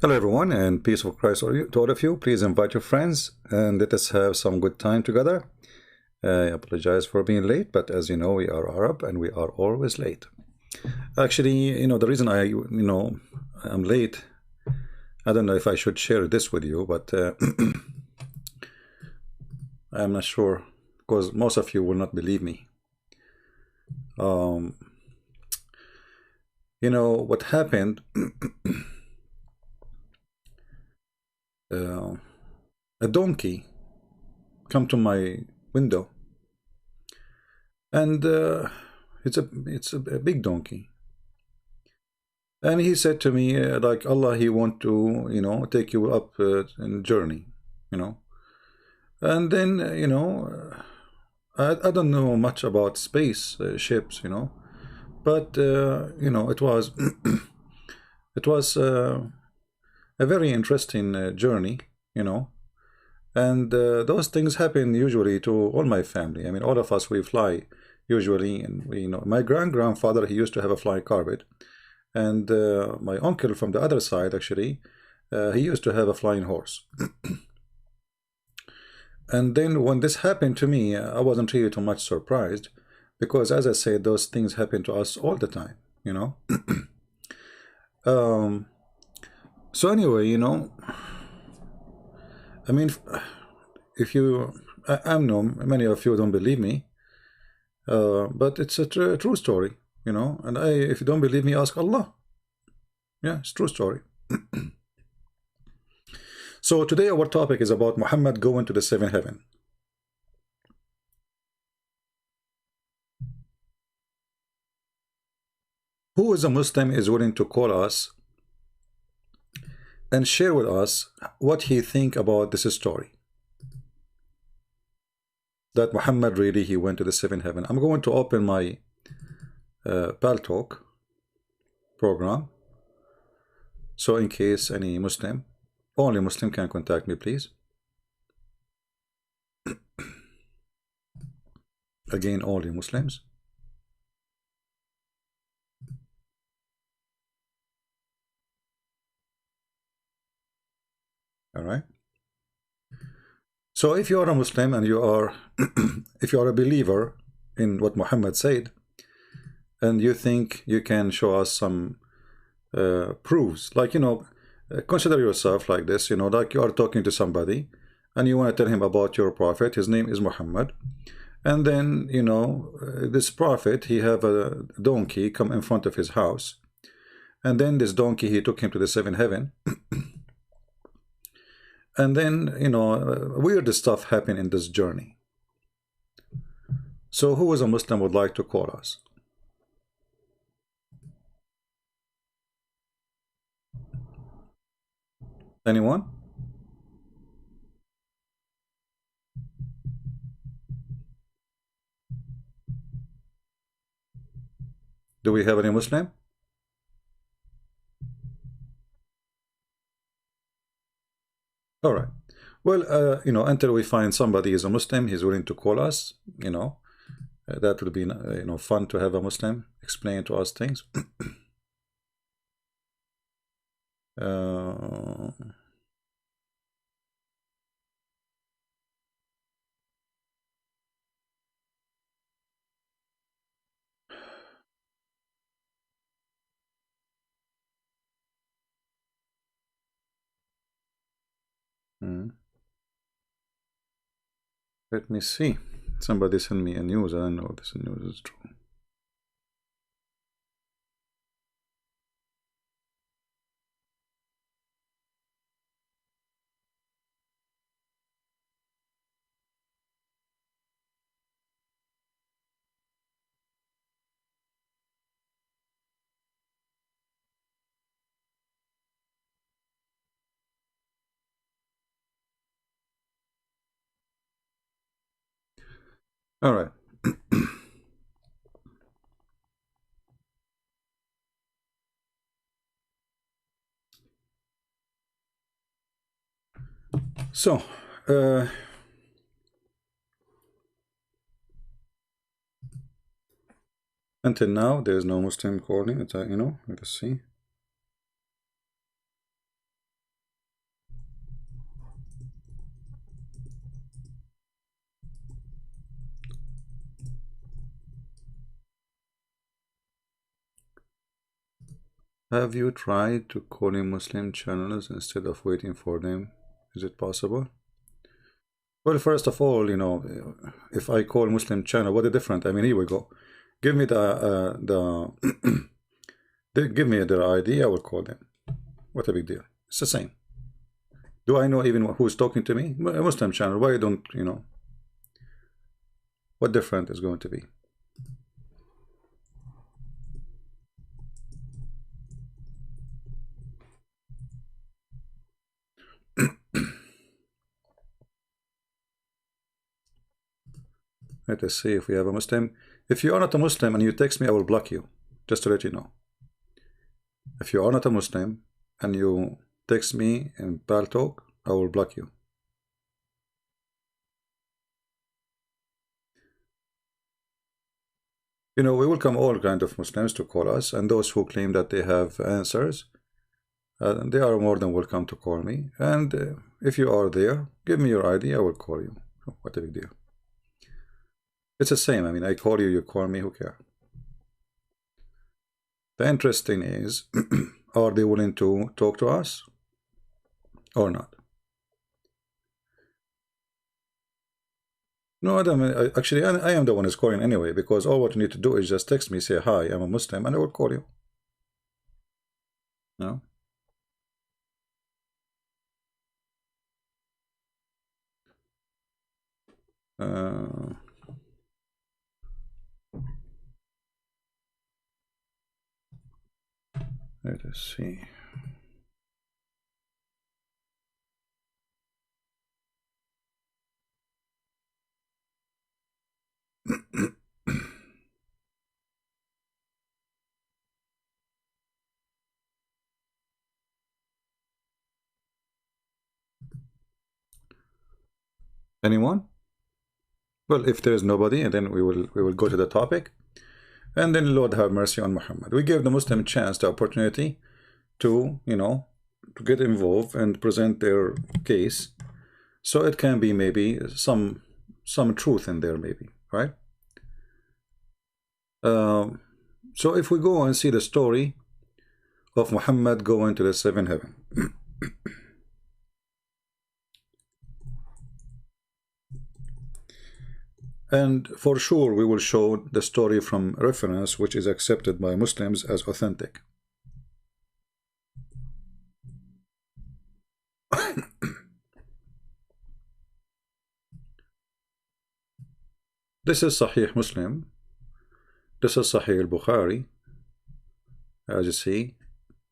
Hello everyone, and peace of Christ to all of you. Please invite your friends and let us have some good time together. I apologize for being late, but as you know, we are Arab and we are always late. Actually, the reason I'm late, I don't know if I should share this with you, but I'm not sure because most of you will not believe me. What happened, a donkey come to my window, and it's a big donkey, and he said to me like Allah, he want to take you up in journey, and then I don't know much about space ships, but it was it was a very interesting journey, and those things happen usually to all my family. I mean, all of us, we fly usually, and my grandfather, he used to have a flying carpet, and my uncle from the other side, actually, he used to have a flying horse. And then when this happened to me, I wasn't really too much surprised, because as I said, those things happen to us all the time, So anyway, I mean, if you, I know many of you don't believe me, but it's a true story, and if you don't believe me, ask Allah. Yeah, it's a true story. So today our topic is about Muhammad going to the seventh heaven. Who is a Muslim is willing to call us and share with us what he think about this story, that Muhammad really, he went to the seventh heaven. I'm going to open my Pal Talk program, so in case any Muslim, only Muslim, can contact me, please. Again, only Muslims. All right. So if you are a Muslim and you are if you are a believer in what Muhammad said, and you think you can show us some proofs, like consider yourself like this, like you are talking to somebody and you want to tell him about your prophet. His name is Muhammad, and then this prophet, he have a donkey come in front of his house, and then this donkey, he took him to the seventh heaven. And then, weird stuff happened in this journey. So who is a Muslim would like to call us? Anyone? Do we have any Muslim? All right. Well, until we find somebody is a Muslim, he's willing to call us, that would be, fun to have a Muslim explain to us things. Let me see. Somebody sent me a news. I don't know if this news is true. All right. So, until now, there is no Muslim calling. Let us see. Have you tried to call in Muslim channels instead of waiting for them? Is it possible? Well, first of all, you know, if I call Muslim channel, what is different? I mean, here we go. Give me give me their ID, I will call them. What a big deal. It's the same. Do I know even who's talking to me? A Muslim channel. Why don't, you know? What different is going to be? Let us see if we have a Muslim. If you are not a Muslim and you text me, I will block you. Just to let you know. If you are not a Muslim and you text me in Pal Talk, I will block you. You know, we welcome all kinds of Muslims to call us, and those who claim that they have answers, they are more than welcome to call me. And if you are there, give me your ID, I will call you. What a big deal. It's the same. I mean, I call you, you call me, who cares? The interesting is, are they willing to talk to us or not? No, Adam, actually, I am the one who's calling anyway, because all what you need to do is just text me, say, hi, I'm a Muslim, and I will call you. No? Let us see. Anyone? Well, if there is nobody, and then we will go to the topic, and then Lord have mercy on Muhammad. We give the Muslim chance, the opportunity to, you know, to get involved and present their case, so it can be maybe some truth in there, maybe, right? So if we go and see the story of Muhammad going to the seventh heaven. And for sure we will show the story from reference which is accepted by Muslims as authentic. This is Sahih Muslim. This is Sahih al-Bukhari. As you see,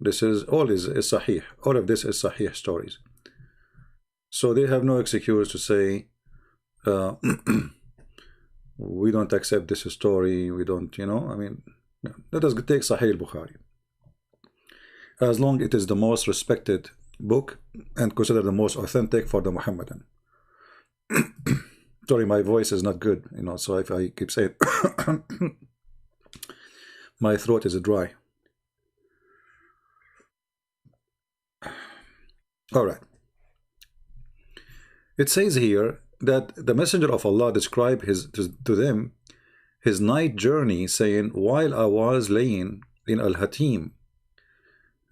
this is all is Sahih. All of this is Sahih stories. So they have no excuse to say we don't accept this story, we don't, you know, I mean, let us take Sahih al-Bukhari. As long as it is the most respected book and considered the most authentic for the Muhammadan. Sorry, my voice is not good, you know, so if I keep saying my throat is dry. All right. It says here that the Messenger of Allah described to them his night journey, saying, while I was laying in Al-Hatim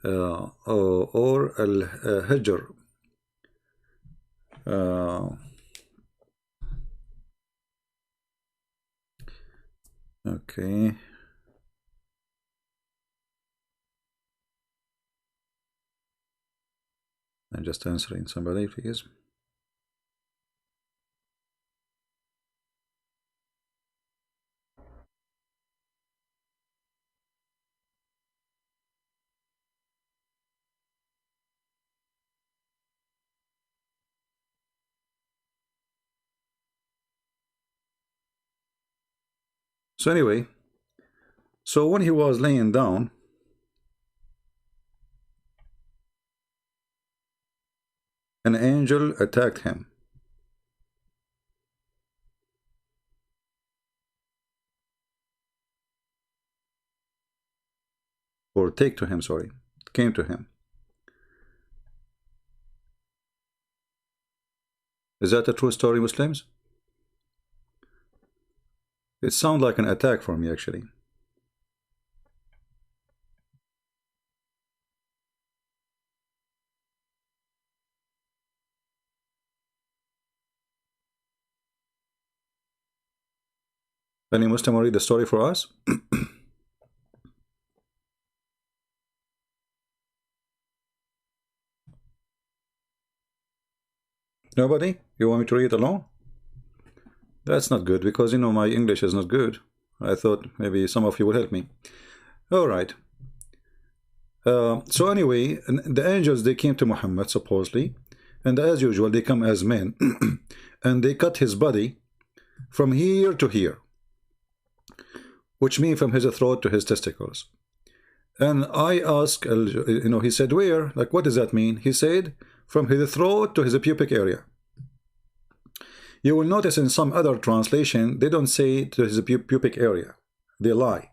or Al-Hijr, okay. I'm just answering somebody, please. So anyway, so when he was laying down, an angel attacked him. Or take to him, sorry, came to him. Is that a true story, Muslims? It sounds like an attack for me, actually. Any Muslim will read the story for us? Nobody? You want me to read it alone? That's not good, because you know my English is not good. I thought maybe some of you would help me. All right. So anyway, the angels, they came to Muhammad supposedly, and as usual they come as men and they cut his body from here to here, which means from his throat to his testicles. And I asked, you know, he said, where? Like, what does that mean? He said, from his throat to his pubic area. You will notice in some other translation, they don't say to his pubic area. They lie.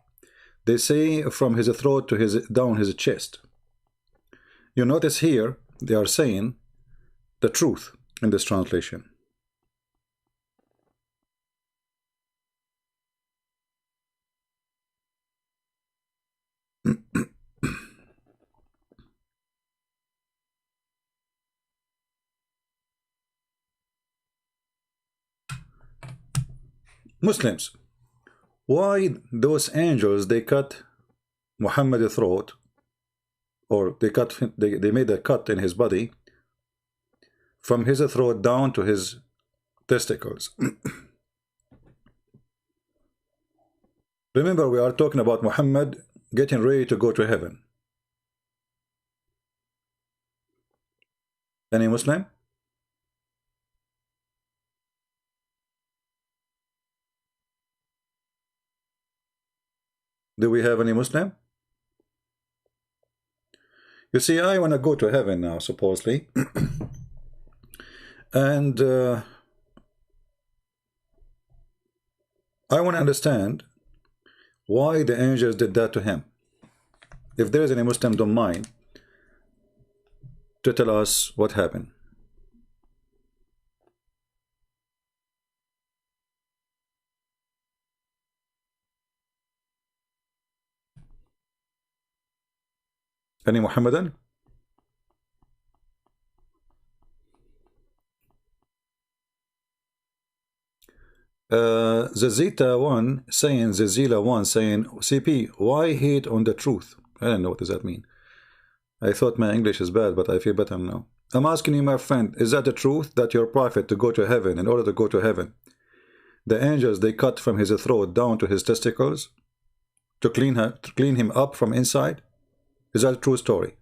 They say from his throat to his down his chest. You notice here, they are saying the truth in this translation. Muslims, why those angels, they cut Muhammad's throat, or they made a cut in his body from his throat down to his testicles? Remember, we are talking about Muhammad getting ready to go to heaven. Any Muslim? Do we have any Muslim? You see, I want to go to heaven now, supposedly. And I want to understand why the angels did that to him. If there is any Muslim, don't mind to tell us what happened. Any Muhammadan? Zazita 1 saying, Zazila 1 saying, CP, why hate on the truth? I don't know, what does that mean? I thought my English is bad, but I feel better now. I'm asking you, my friend, is that the truth, that your prophet, to go to heaven, in order to go to heaven, the angels, they cut from his throat down to his testicles to clean him up from inside? Is that a true story?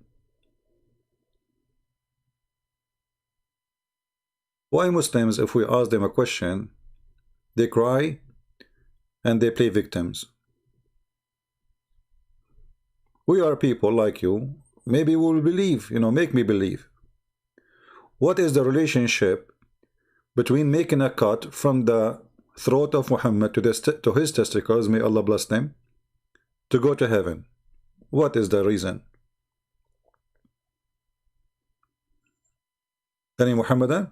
Why Muslims, if we ask them a question, they cry and they play victims? We are people like you. Maybe we will believe, you know, make me believe. What is the relationship between making a cut from the throat of Muhammad to his testicles, may Allah bless them, to go to heaven? What is the reason? Any Muhammadan?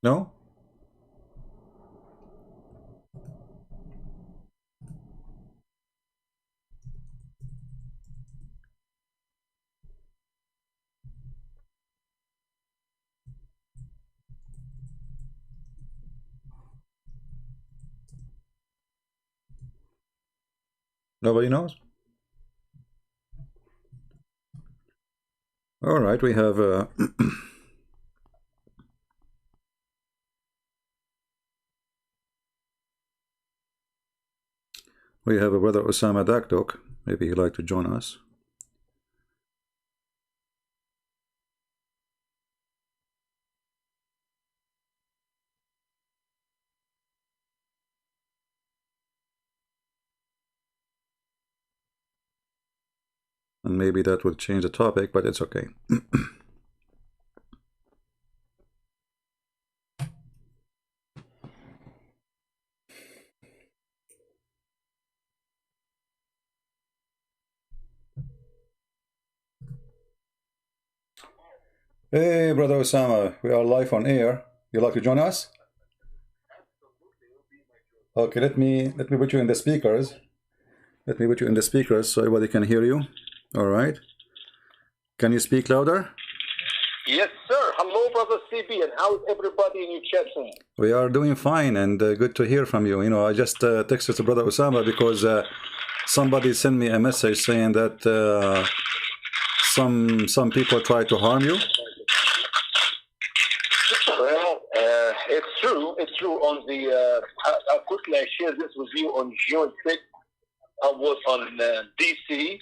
No? Nobody knows? All right, we have we have a brother Osama Dakdok. Maybe he'd like to join us. And maybe that will change the topic, but it's okay. Hey, brother Osama, we are live on air. You like to join us? Okay, let me put you in the speakers. Let me put you in the speakers so everybody can hear you. All right. Can you speak louder? Yes, sir. Hello, Brother CB, and how's everybody in your chat room? We are doing fine, and good to hear from you. You know, I just texted to Brother Osama because somebody sent me a message saying that some people try to harm you. Well, it's true. It's true. On the I'll quickly share this with you. On June 6th, I was on DC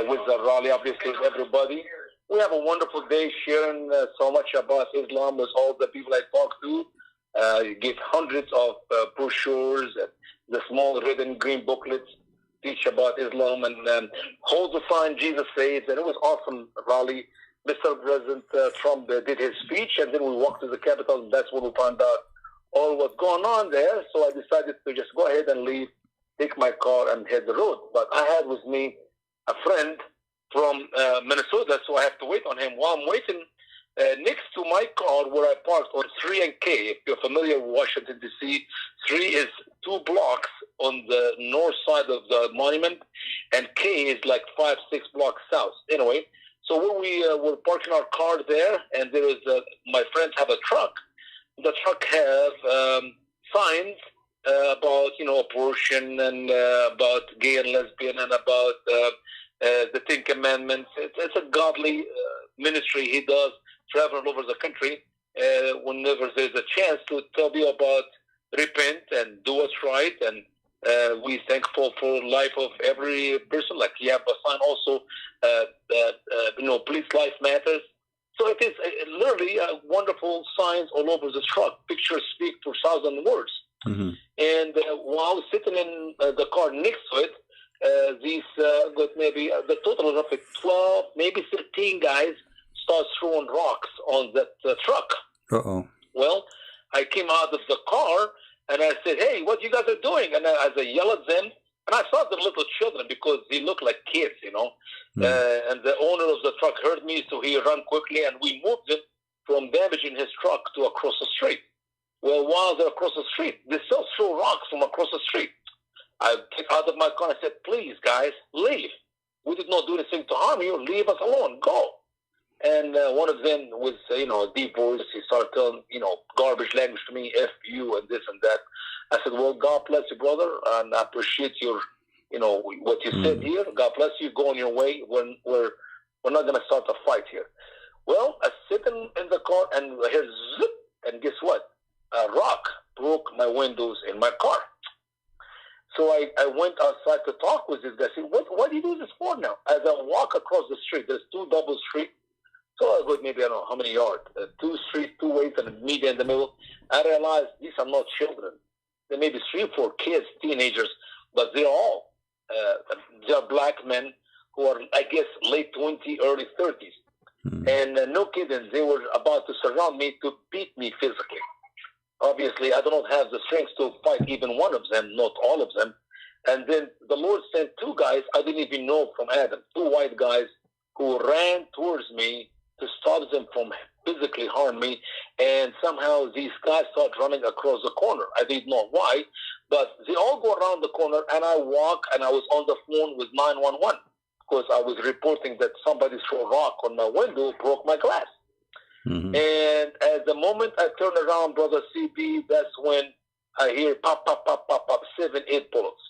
with the rally, obviously, with everybody. We have a wonderful day sharing so much about Islam with all the people I talk to. Give hundreds of brochures, the small red and green booklets, teach about Islam, and hold the sign Jesus saves. And it was awesome rally. Mr. President Trump did his speech, and then we walked to the Capitol, and that's when we found out all what's going on there. So I decided to just go ahead and leave, take my car, and head the road. But I had with me a friend from Minnesota, so I have to wait on him. While I'm waiting, next to my car where I parked on 3 and K, if you're familiar with Washington, D.C., 3 is 2 blocks on the north side of the monument, and K is like 5, 6 blocks south. Anyway, so when we were parking our car there, and there is my friends have a truck. The truck have signs about, you know, abortion and about gay and lesbian and about the 10 Commandments. It's a godly ministry he does, traveling over the country whenever there's a chance to tell you about repent and do what's right. And we thankful for life of every person. Like you have a sign also that, you know, please life matters. So it is literally wonderful signs all over the truck. Pictures speak for 1,000 words. Mm-hmm. And while sitting in the car next to it, these maybe the total of like 12, maybe 13 guys start throwing rocks on that truck. Uh-oh. Well, I came out of the car and I said, "Hey, what you guys are doing?" And as I yelled at them, and I saw the little children because they look like kids, you know. And the owner of the truck heard me, so he ran quickly, and we moved him from damaging his truck to across the street. Well, while they're across the street, they still throw rocks from across the street. I get out of my car and I said, "Please, guys, leave. We did not do anything to harm you. Leave us alone. Go." And one of them was, you know, a deep voice. He started telling, you know, garbage language to me, F you and this and that. I said, "Well, God bless you, brother, and I appreciate your, you know, what you said here. God bless you. Go on your way. We're not going to start a fight here." Well, I sit in the car and I hear zip, and guess what? A rock broke my windows in my car. So I went outside to talk with this guy. I said, what do you do this for now? As I walk across the street, there's 2 double streets. So I go maybe, I don't know how many yards, 2 streets, 2 ways, and a media in the middle. I realized these are not children. There may be 3 or 4 kids, teenagers, but they're all, they're black men who are, I guess, late 20s, early 30s. And no kidding, they were about to surround me to beat me physically. Obviously, I do not have the strength to fight even one of them, not all of them. And then the Lord sent 2 guys I didn't even know from Adam, 2 white guys who ran towards me to stop them from physically harm me. And somehow these guys start running across the corner. I didn't know why, but they all go around the corner, and I walk, and I was on the phone with 911 because I was reporting that somebody threw a rock on my window, broke my glass. And at the moment I turn around, Brother CB, that's when I hear pop, pop, pop, pop, pop, 7, 8 bullets.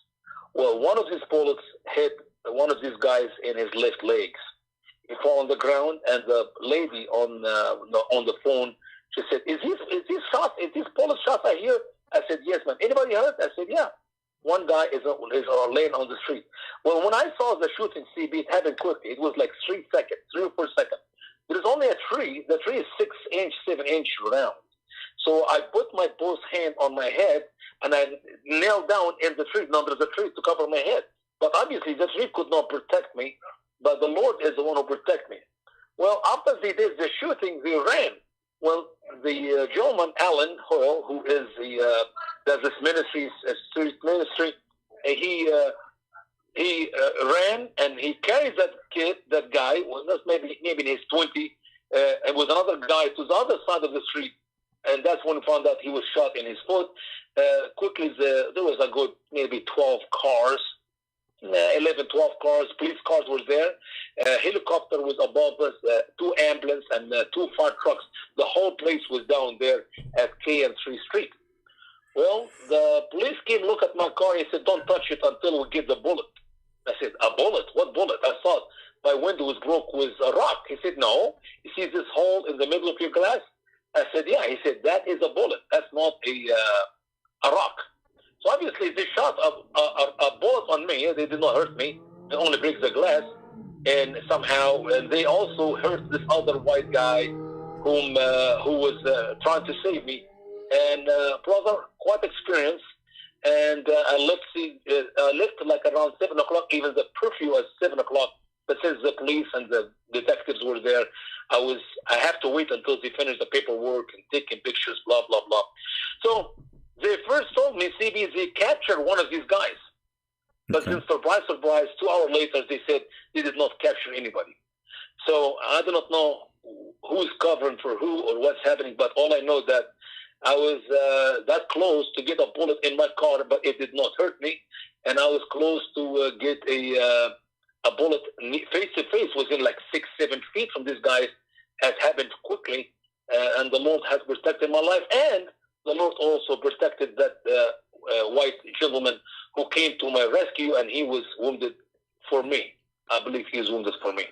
Well, one of these bullets hit one of these guys in his left legs. He fell on the ground, and the lady on the phone, she said, "Is these bullet shots I hear?" I said, "Yes, ma'am." "Anybody hurt?" I said, "Yeah." One guy is laying on the street. Well, when I saw the shooting, CB, it happened quickly. It was like 3 seconds, 3 or 4 seconds. There's only a tree. The tree is 6 inch, 7 inch round. So I put my both hand on my head, and I knelt down in the tree, under the tree, to cover my head. But obviously, the tree could not protect me, but the Lord is the one who protected me. Well, after they did the shooting, they ran. Well, the gentleman, Alan Hoyle, who is does this ministry, street ministry, he ran, and he carries that kid, that guy, well, that's maybe in his 20s, and with another guy to the other side of the street. and that's when we found out he was shot in his foot. Quickly, there was a good maybe 12 cars, 11, 12 cars, police cars were there. A helicopter was above us, 2 ambulances and 2 fire trucks. The whole place was down there at K and 3 Street. Well, the police came, look at my car, and he said, don't touch it until we get the bullet. I said, a bullet? What bullet? I thought my window was broke with a rock. He said, no. You see this hole in the middle of your glass? I said, yeah. He said, that is a bullet. That's not a rock. So obviously they shot a bullet on me. They did not hurt me. They only break the glass. And somehow, and they also hurt this other white guy who was trying to save me. And brother, quite experienced. And I left like around 7 o'clock. Even the curfew was 7 o'clock. But since the police and the detectives were there, I have to wait until they finish the paperwork and taking pictures, blah, blah, blah. So they first told me, CB, they captured one of these guys. But then surprise, surprise, 2 hours later, they said they did not capture anybody. So I do not know who's covering for who or what's happening, but all I know that I was that close to get a bullet in my car, but it did not hurt me. And I was close to get a bullet face to face, within like 6-7 feet from this guy. Has happened quickly, and the Lord has protected my life, and the Lord also protected that white gentleman who came to my rescue, and he was wounded for me. I believe he is wounded for me.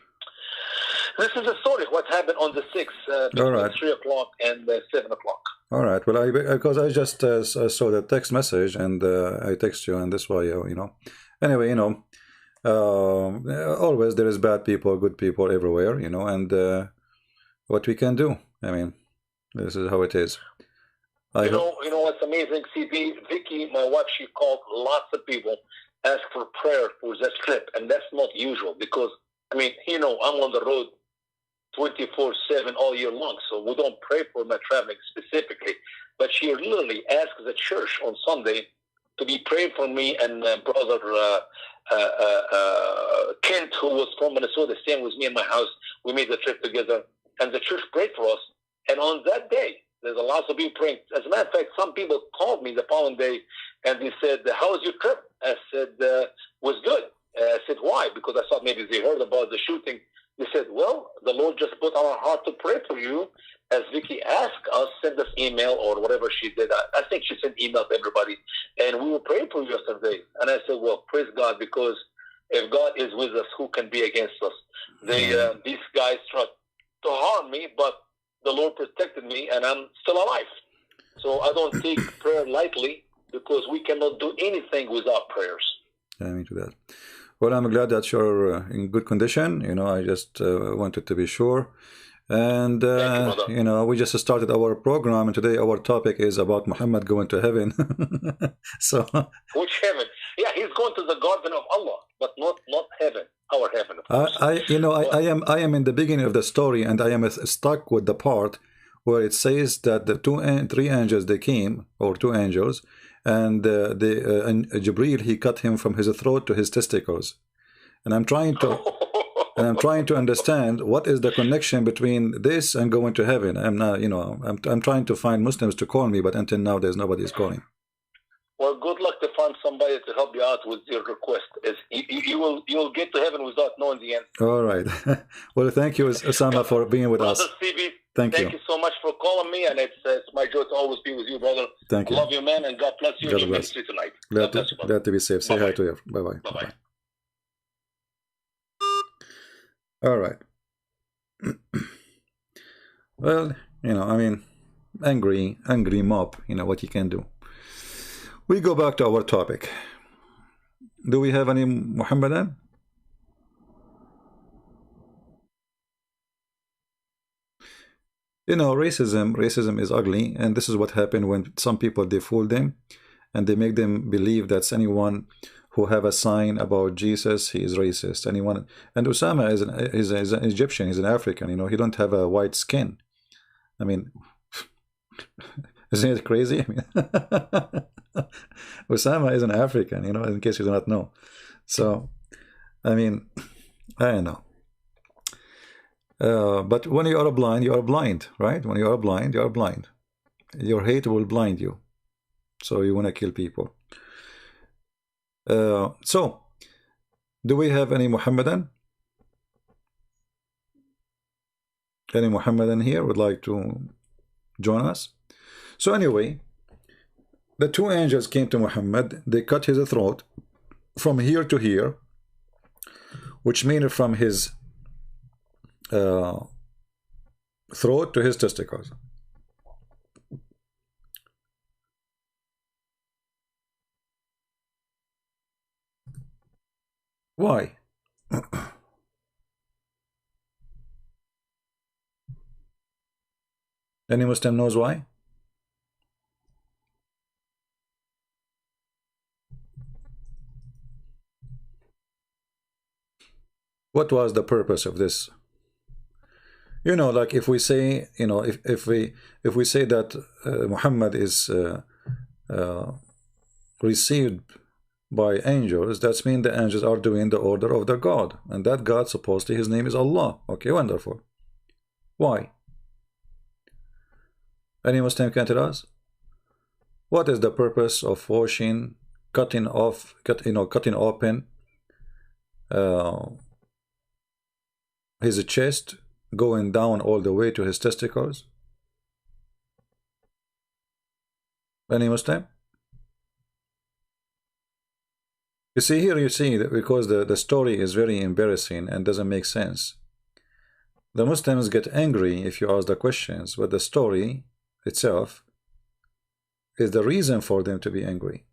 This is a story what happened on the 6th, between 3 o'clock and 7 o'clock. All right. Well, because I just saw the text message, and I text you, and that's why, Anyway, always there is bad people, good people everywhere, and what we can do. I mean, this is how it is. You know what's amazing, CP? Vicky, my wife, she called lots of people, ask for prayer for this trip, and that's not usual because, I mean, I'm on the road 24/7 all year long, so we don't pray for my traveling specifically. But she literally asked the church on Sunday to be praying for me and brother Kent, who was from Minnesota, staying with me in my house. We made the trip together, and the church prayed for us. And on that day, there's a lot of people praying. As a matter of fact, some people called me the following day, and they said, how was your trip? I said, was good. I said, why? Because I thought maybe they heard about the shooting. They said, well, the Lord just put on our heart to pray for you. As Vicky asked us, send us email or whatever she did. I think she sent email to everybody. And we were praying for you yesterday. And I said, well, praise God, because if God is with us, who can be against us? These guys tried to harm me, but the Lord protected me, and I'm still alive. So I don't take prayer lightly, because we cannot do anything without prayers. Amen to that. Well, I'm glad that you're in good condition. I just wanted to be sure. And, we just started our program, and today our topic is about Muhammad going to heaven. So, which heaven? Yeah, he's going to the garden of Allah, but not heaven, our heaven. I am in the beginning of the story, and I am stuck with the part where it says that the 3 angels, they came, or 2 angels, and Jibreel, he cut him from his throat to his testicles. And I'm trying to understand what is the connection between this and going to heaven. I'm not, I'm trying to find Muslims to call me, but until now there's nobody's calling. Well, good luck to find somebody to help you out with your request. You will get to heaven without knowing the answer. All right. Well, thank you, Osama, for being with us. CB, thank you so much for calling me, and it's my joy to always be with you, brother. Thank you. I love you, man, and God bless you in your ministry tonight. Glad to be safe. Say hi to you. Bye-bye. Bye-bye. All right. Well, I mean, angry mob, what you can do. We go back to our topic. Do we have any Muhammadan? Racism is ugly, and this is what happened when some people, they fool them, and they make them believe that anyone who have a sign about Jesus, he is racist. Anyone, and Osama is an Egyptian, he's an African, he don't have a white skin. I mean, isn't it crazy? I mean, Osama is an African, in case you do not know. So, I mean, I don't know. But when you are blind, right? When you are blind, you are blind. Your hate will blind you. So you want to kill people. So, do we have any Muhammadan? Any Muhammadan here would like to join us? So anyway, the two angels came to Muhammad. They cut his throat from here to here, which means from his throat to his testicles. Why? Any Muslim knows why? What was the purpose of this? You know, like if we say, you know, if we say that Muhammad is received by angels, that means the angels are doing the order of the God, and that God supposedly his name is Allah. Okay, wonderful. Why? Any Muslim can tell us? What is the purpose of washing, cutting open his chest, going down all the way to his testicles? Any Muslim? You see here, you see that because the story is very embarrassing and doesn't make sense. The Muslims get angry if you ask the questions, but the story itself is the reason for them to be angry.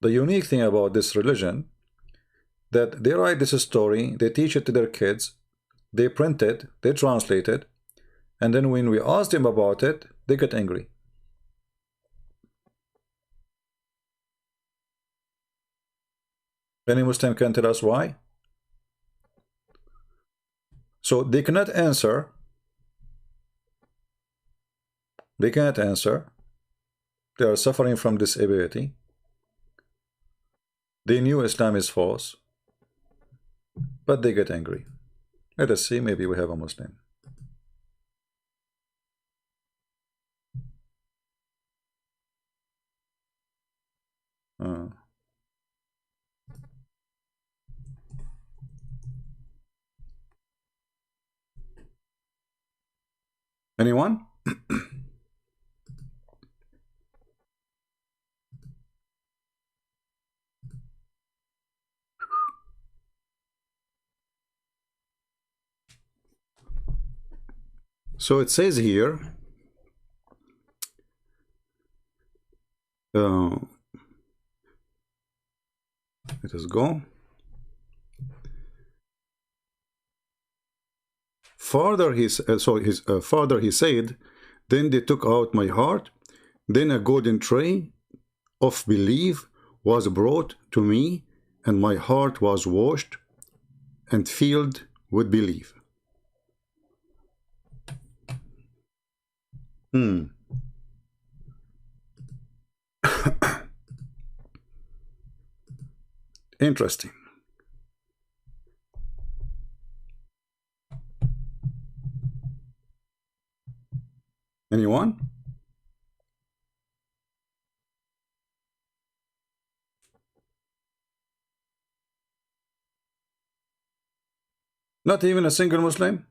The unique thing about this religion, that they write this story, they teach it to their kids, they print it, they translate it, and then when we ask them about it, they get angry. Any Muslim can tell us why? So they cannot answer. They cannot answer. They are suffering from disability. They knew Islam is false, but they get angry. Let us see, maybe we have a Muslim. Anyone? So it says here, let us go. Father, his father, he said, then they took out my heart. Then a golden tray of belief was brought to me, and my heart was washed and filled with belief. Interesting. Anyone? Not even a single Muslim?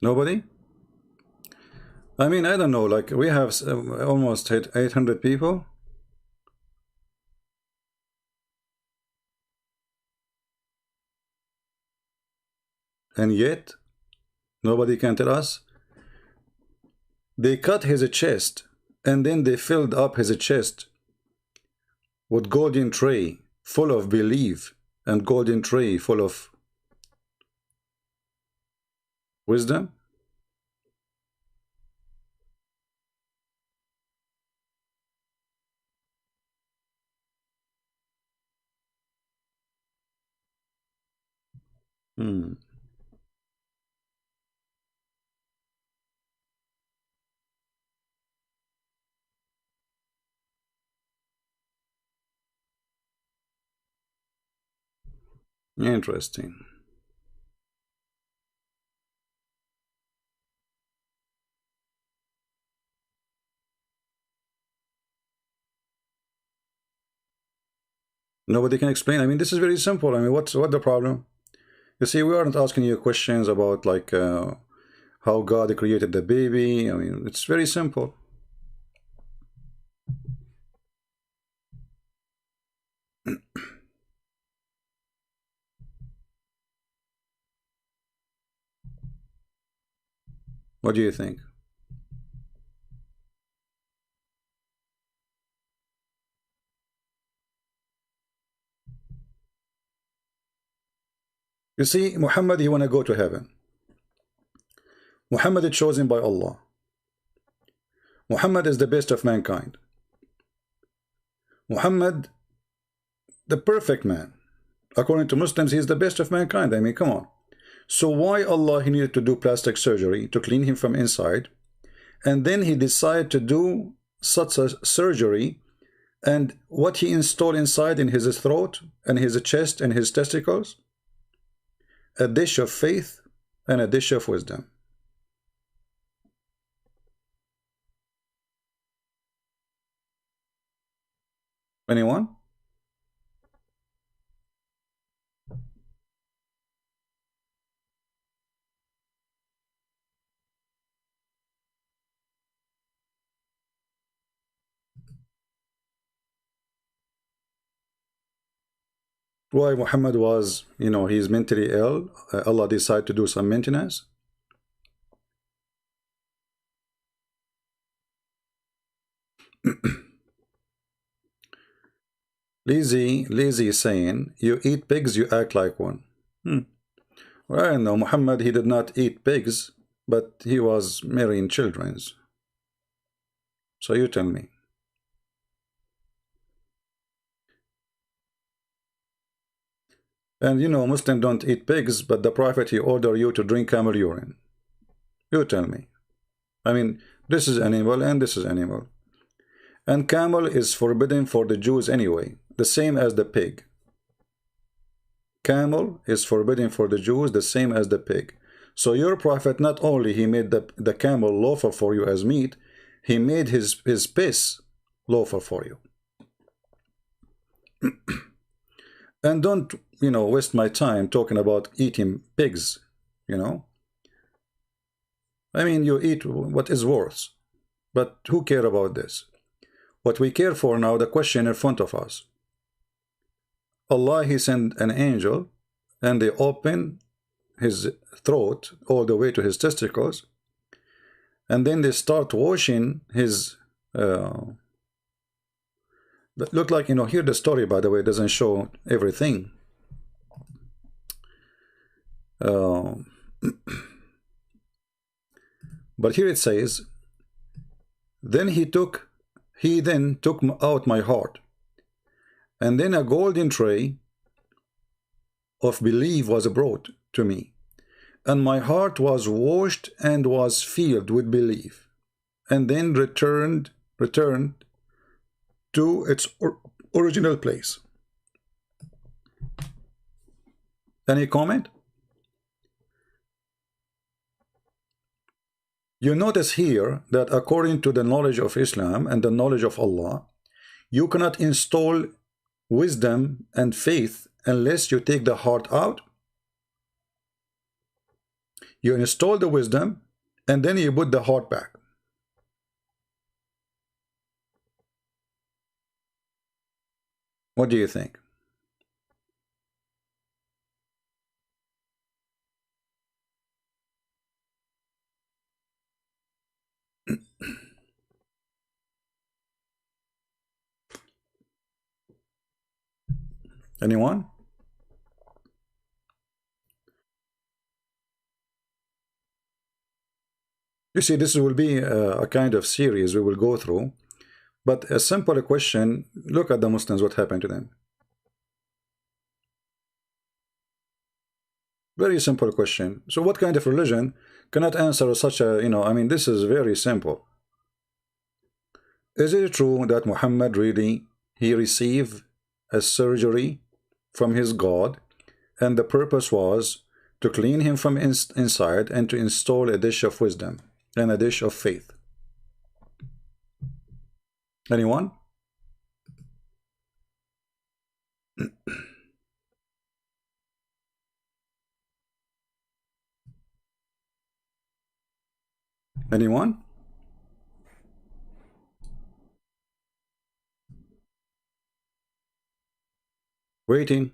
Nobody? I mean, I don't know, like we have almost hit 800 people. And yet, nobody can tell us. They cut his chest, and then they filled up his chest with golden tray full of belief and golden tray full of wisdom. Hmm. Interesting. Nobody can explain. I mean, this is very simple. I mean, what the problem? You see, we aren't asking you questions about like how God created the baby. I mean, it's very simple. What do you think? You see, Muhammad, he want to go to heaven. Muhammad is chosen by Allah. Muhammad is the best of mankind. Muhammad, the perfect man. According to Muslims, he is the best of mankind. I mean, come on. So why Allah he needed to do plastic surgery to clean him from inside, and then he decided to do such a surgery, and what he installed inside in his throat and his chest and his testicles? A dish of faith and a dish of wisdom. Anyone? Why Muhammad was, you know, he's mentally ill. Allah decided to do some maintenance. Lazy is saying, you eat pigs, you act like one. Well, no, Muhammad, he did not eat pigs, but he was marrying children. So you tell me. And you know, Muslims don't eat pigs, but the Prophet, he ordered you to drink camel urine. You tell me. I mean, this is animal and this is animal. And camel is forbidden for the Jews anyway, the same as the pig. Camel is forbidden for the Jews, the same as the pig. So your Prophet, not only he made the camel lawful for you as meat, he made his piss lawful for you. And don't, you know, waste my time talking about eating pigs, you know. I mean, you eat what is worse, but who care about this? What we care for now, the question in front of us. Allah, he sent an angel, and they open his throat all the way to his testicles, and then they start washing his look like, you know, here the story, by the way, doesn't show everything. But here it says, then he then took out my heart, and then a golden tray of belief was brought to me, and my heart was washed and was filled with belief, and then returned to its original place. Any comment? You notice here that according to the knowledge of Islam and the knowledge of Allah, you cannot install wisdom and faith unless you take the heart out. You install the wisdom and then you put the heart back. What do you think? Anyone? You see, this will be a kind of series we will go through, but a simple question, look at the Muslims, what happened to them. Very simple question. So what kind of religion cannot answer such a, I mean, this is very simple. Is it true that Muhammad really, he received a surgery from his God, and the purpose was to clean him from inside and to install a dish of wisdom and a dish of faith? Anyone? Anyone? Waiting.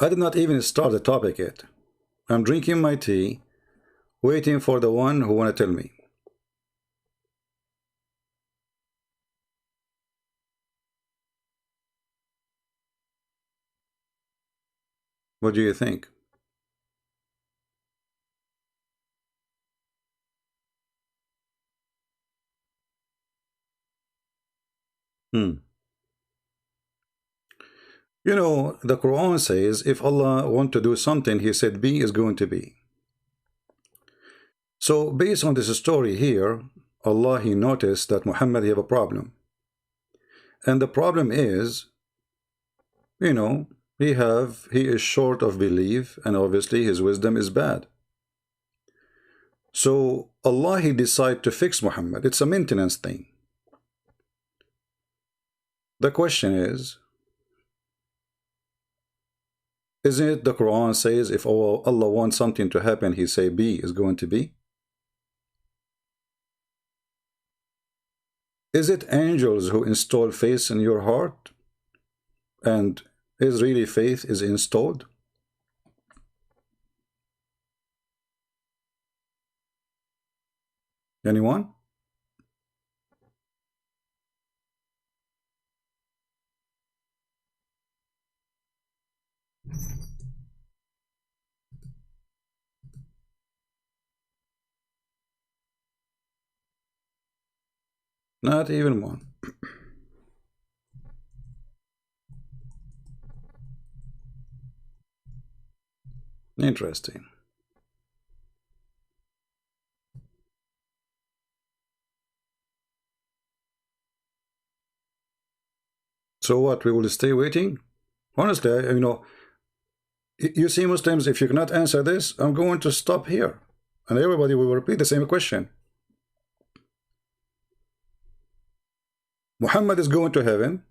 I did not even start the topic yet. I'm drinking my tea, waiting for the one who want to tell me. What do you think? You know, the Quran says if Allah want to do something, he said be is going to be. So based on this story here, Allah, he noticed that Muhammad, he have a problem. And the problem is, he is short of belief, and obviously his wisdom is bad. So Allah, he decided to fix Muhammad. It's a maintenance thing. The question is, isn't it the Quran says if Allah wants something to happen, he say be is going to be? Is it angels who install faith in your heart? And is really faith is installed? Anyone? Not even one. Interesting. So what, we will stay waiting? Honestly, you see, Muslims, if you cannot answer this, I'm going to stop here. And everybody will repeat the same question. Muhammad is going to heaven.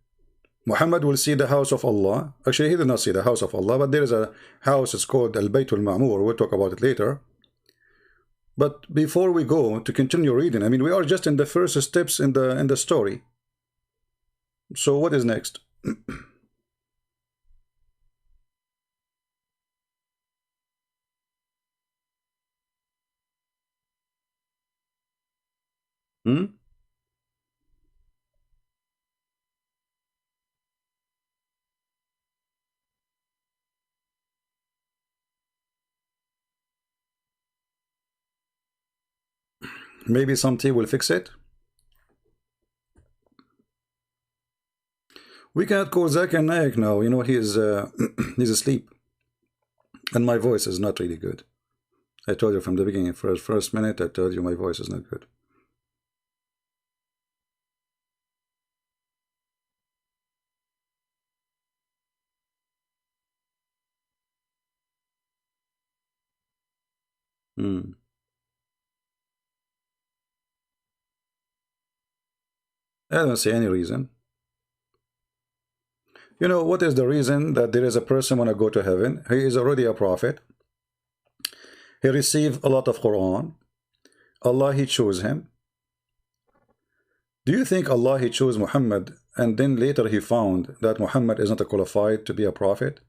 Muhammad will see the house of Allah. Actually, he did not see the house of Allah, but there is a house, it's called Al-Baytul Ma'mur. We'll talk about it later. But before we go to continue reading, I mean, we are just in the first steps in the story. So what is next? Maybe some tea will fix it. We cannot call Zakir Naik now. He's he's asleep. And my voice is not really good. I told you from the beginning, first minute, I told you my voice is not good. I don't see any reason. What is the reason that there is a person want to go to heaven? He is already a prophet. He received a lot of Quran. Allah, he chose him. Do you think Allah, he chose Muhammad, and then later he found that Muhammad is not qualified to be a prophet?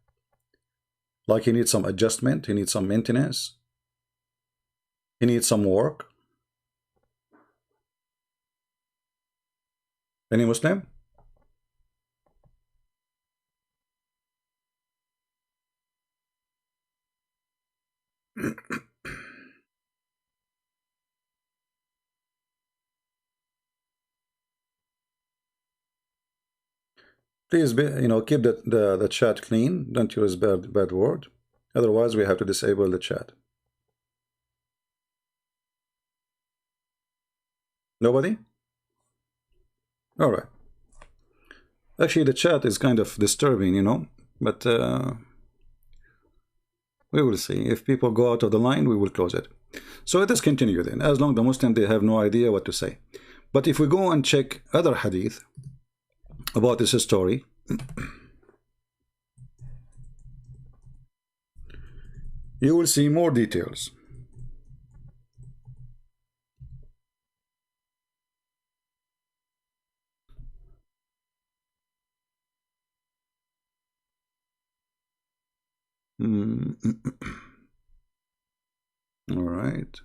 Like he needs some adjustment, he needs some maintenance, he needs some work? Any Muslim? Please be, keep the chat clean. Don't use bad word. Otherwise, we have to disable the chat. Nobody? All right. Actually, the chat is kind of disturbing, but we will see. If people go out of the line, we will close it. So let us continue then. As long as the Muslims, they have no idea what to say. But if we go and check other hadith about this story, you will see more details. All right.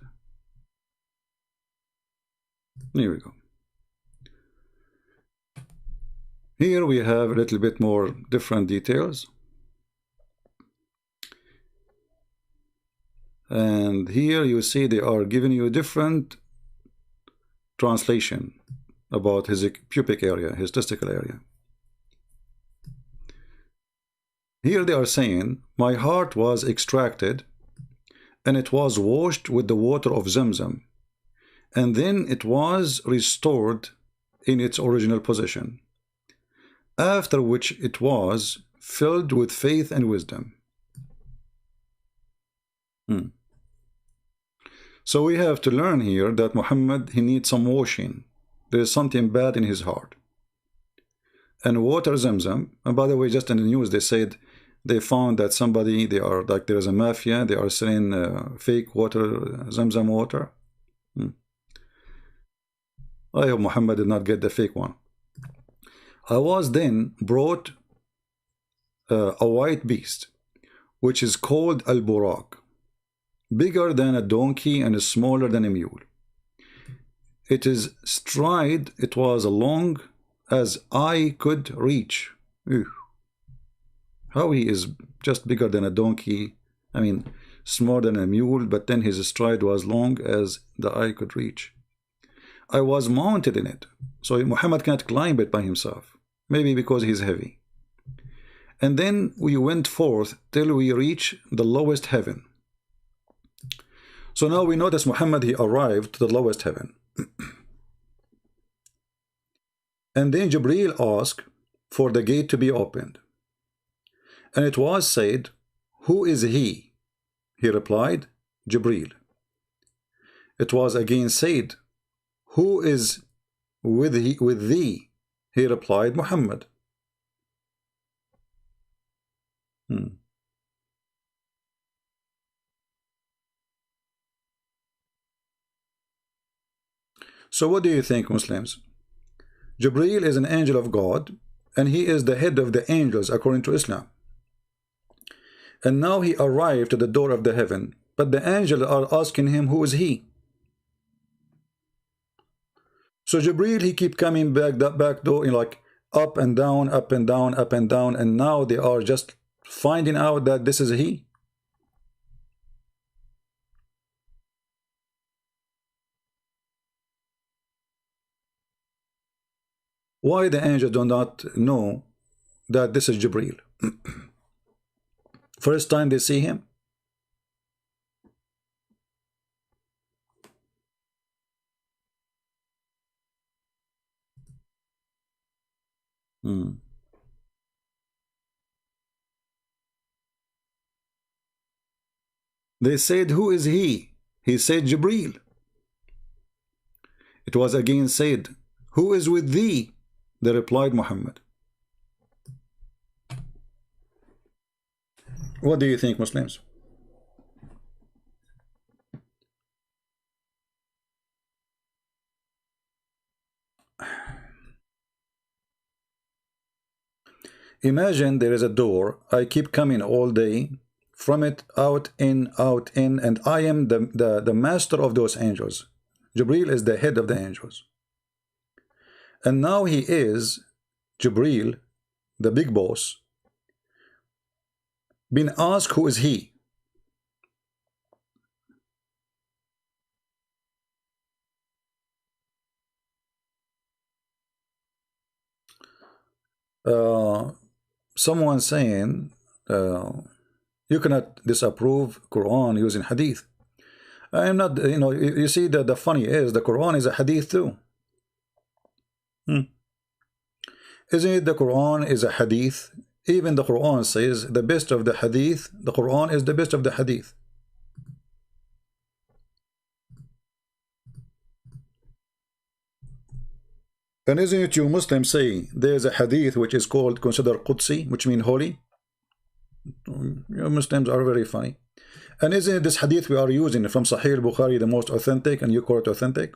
Here we go. Here we have a little bit more different details. And here you see they are giving you a different translation about his pubic area, his testicle area. Here they are saying, my heart was extracted and it was washed with the water of Zamzam, and then it was restored in its original position, after which it was filled with faith and wisdom. So we have to learn here that Muhammad, he needs some washing. There is something bad in his heart. And water Zamzam, and by the way, just in the news they said they found that somebody, they are like, there is a mafia, they are selling fake water, Zamzam water. I hope Muhammad did not get the fake one. I was then brought a white beast, which is called Al-Buraq, bigger than a donkey and smaller than a mule. It is stride, it was long as I could reach. Ew. How he is just bigger than a donkey, I mean smaller than a mule, but then his stride was long as the eye could reach. I was mounted in it, so Muhammad can't climb it by himself, maybe because he's heavy. And then we went forth till we reach the lowest heaven. So now we notice Muhammad, he arrived to the lowest heaven. And then Jibreel asked for the gate to be opened. And it was said, who is he? He replied, Jibreel. It was again said, who is with thee? He replied, Muhammad. So what do you think, Muslims? Jibreel is an angel of God, and he is the head of the angels according to Islam. And now he arrived to the door of the heaven, but the angels are asking him, who is he? So Jibreel, he keep coming back, that back door, like up and down, up and down, up and down, and now they are just finding out that this is he. Why the angels do not know that this is Jibreel? First time they see him. They said, who is he? He said, Jibreel. It was again said, who is with thee? They replied, Muhammad. What do you think, Muslims? Imagine there is a door. I keep coming all day. From it, out, in, and I am the master of those angels. Jibreel is the head of the angels. And now he is, Jibreel, the big boss, been asked who is he. someone saying you cannot disapprove Quran using hadith. I am not, you see that the funny is the Quran is a hadith too. Isn't it the Quran is a hadith? Even the Quran says the best of the hadith, the Quran is the best of the hadith. And isn't it you Muslims say there's a hadith which is called considered Qudsi, which means holy? You Muslims are very funny. And isn't it this hadith we are using from Sahih al-Bukhari the most authentic, and you call it authentic?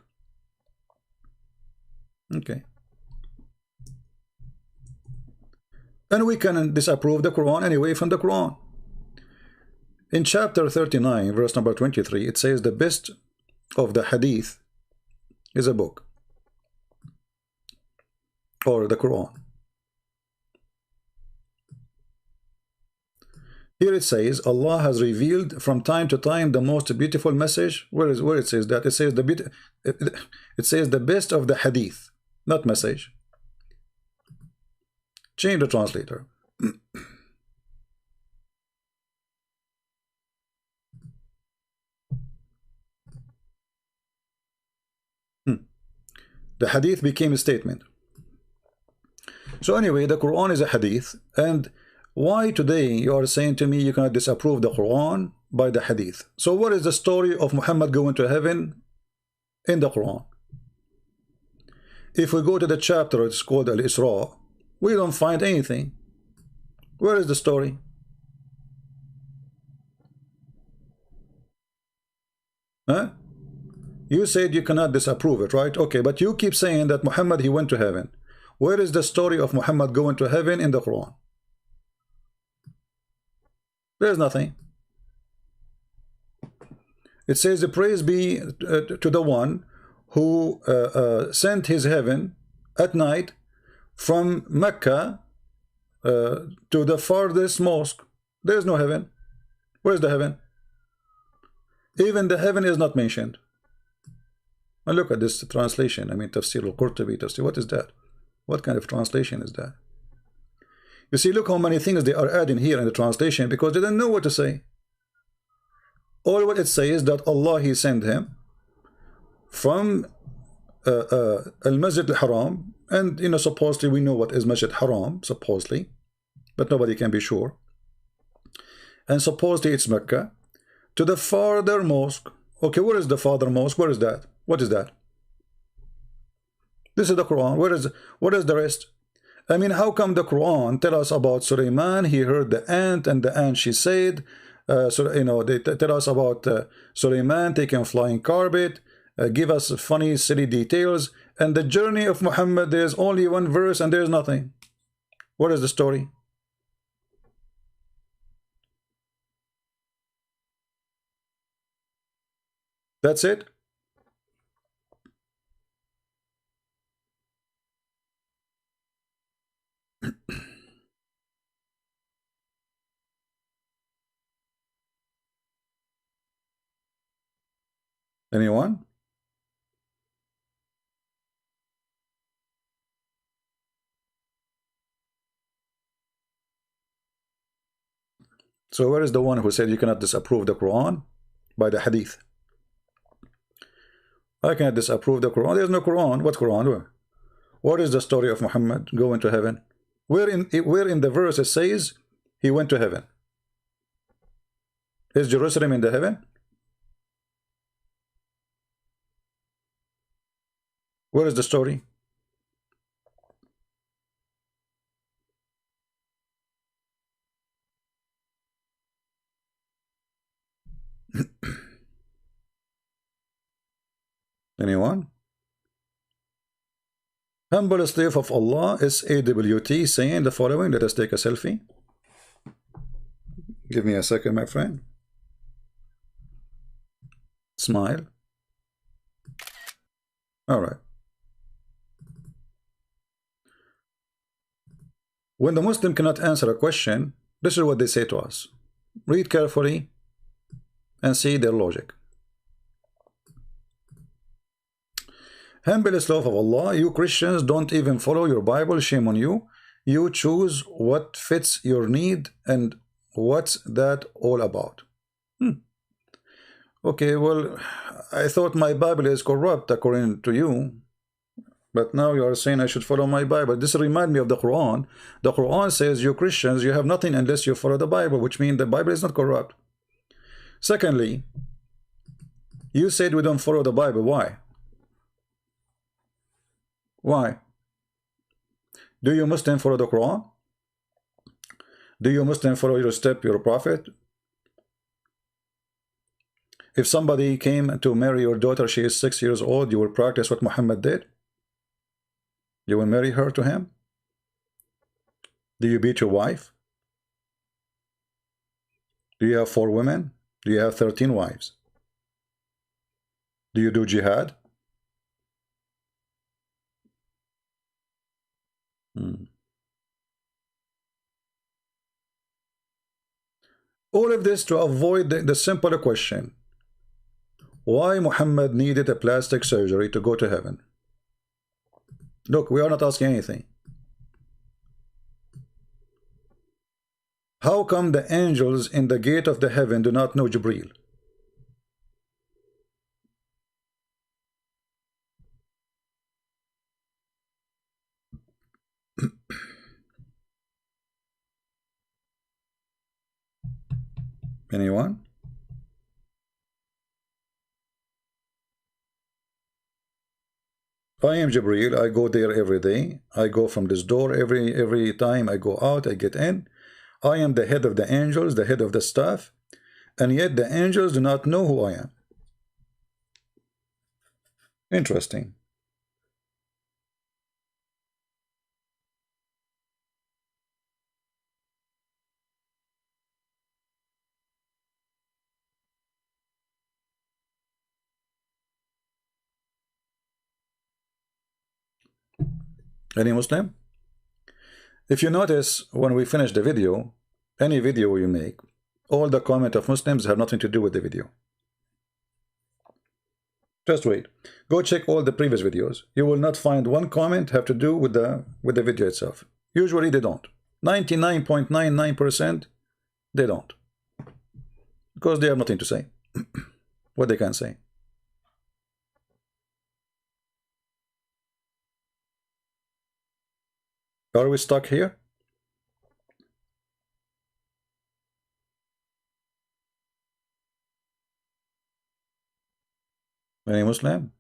Okay. And we can disapprove the Quran anyway from the Quran. In chapter 39, verse number 23, it says the best of the hadith is a book, or the Quran. Here it says Allah has revealed from time to time the most beautiful message. Where it says that? It says the best of the hadith, not message. Change the translator. The hadith became a statement. So anyway, the Quran is a hadith. And why today you are saying to me you cannot disapprove the Quran by the hadith? So what is the story of Muhammad going to heaven in the Quran? If we go to the chapter, it's called Al-Isra, we don't find anything. Where is the story? Huh? You said you cannot disapprove it, right? Okay, but you keep saying that Muhammad, he went to heaven. Where is the story of Muhammad going to heaven in the Quran? There's nothing. It says, praise be to the one who sent his heaven at night from Mecca to the farthest mosque. There's no heaven. Where's the heaven? Even the heaven is not mentioned. And look at this translation. I mean, Tafsir al-Qurtubi, Tafsir. What is that? What kind of translation is that? You see, look how many things they are adding here in the translation because they don't know what to say. All what it says is that Allah, he sent him from Al-Masjid al-Haram, and supposedly we know what is Masjid Haram, supposedly, but nobody can be sure. And supposedly it's Mecca to the farther mosque. Okay, where is the farther mosque? Where is that? What is that? This is the Quran. What is the rest? I mean, how come the Quran tell us about Sulaiman? He heard the ant, and the ant she said. So they tell us about Sulaiman taking flying carpet. Give us funny, silly details. And the journey of Muhammad, there's only one verse, and there's nothing. What is the story? That's it. Anyone? So where is the one who said you cannot disapprove the Quran by the hadith? I cannot disapprove the Quran. There's no Quran. What Quran? What is the story of Muhammad going to heaven? Where in the verse it says he went to heaven? Is Jerusalem in the heaven? Where is the story? Anyone? Humble slave of Allah is AWT saying the following. Let us take a selfie. Give me a second, my friend. Smile. All right. When the Muslim cannot answer a question, this is what they say to us. Read carefully and see their logic. Humble slave of Allah, you Christians don't even follow your Bible, shame on you. You choose what fits your need, and what's that all about? Okay, well, I thought my Bible is corrupt according to you, but now you are saying I should follow my Bible. This reminds me of the Quran. The Quran says, you Christians, you have nothing unless you follow the Bible, which means the Bible is not corrupt. Secondly, you said we don't follow the Bible. Why? Why? Do you Muslim follow the Quran? Do you Muslim follow your step, your prophet? If somebody came to marry your daughter, she is 6 years old, you will practice what Muhammad did? You will marry her to him? Do you beat your wife? Do you have 4 women? Do you have 13 wives? Do you do jihad? All of this to avoid the simple question. Why Muhammad needed a plastic surgery to go to heaven? Look, we are not asking anything. How come the angels in the gate of the heaven do not know Jibreel? Anyone? I am Jibreel. I go there every day. I go from this door every time I go out, I get in. I am the head of the angels, the head of the staff, and yet the angels do not know who I am. Interesting. Any Muslim? If you notice, when we finish the video, any video you make, all the comment of Muslims have nothing to do with the video. Just wait. Go check all the previous videos. You will not find one comment have to do with the video itself. Usually they don't. 99.99% they don't. Because they have nothing to say. What they can say. Are we stuck here? Any Muslim?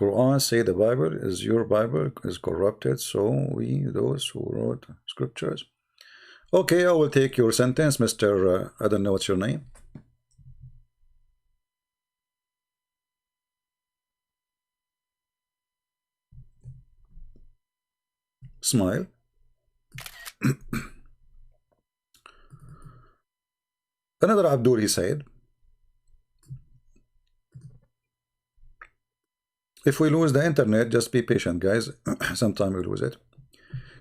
Quran say the Bible is your Bible is corrupted, so we, those who wrote scriptures. Okay, I will take your sentence, Mr. I don't know what's your name. Smile. Another Abdul, he said, if we lose the internet, just be patient, guys. Sometime we lose it.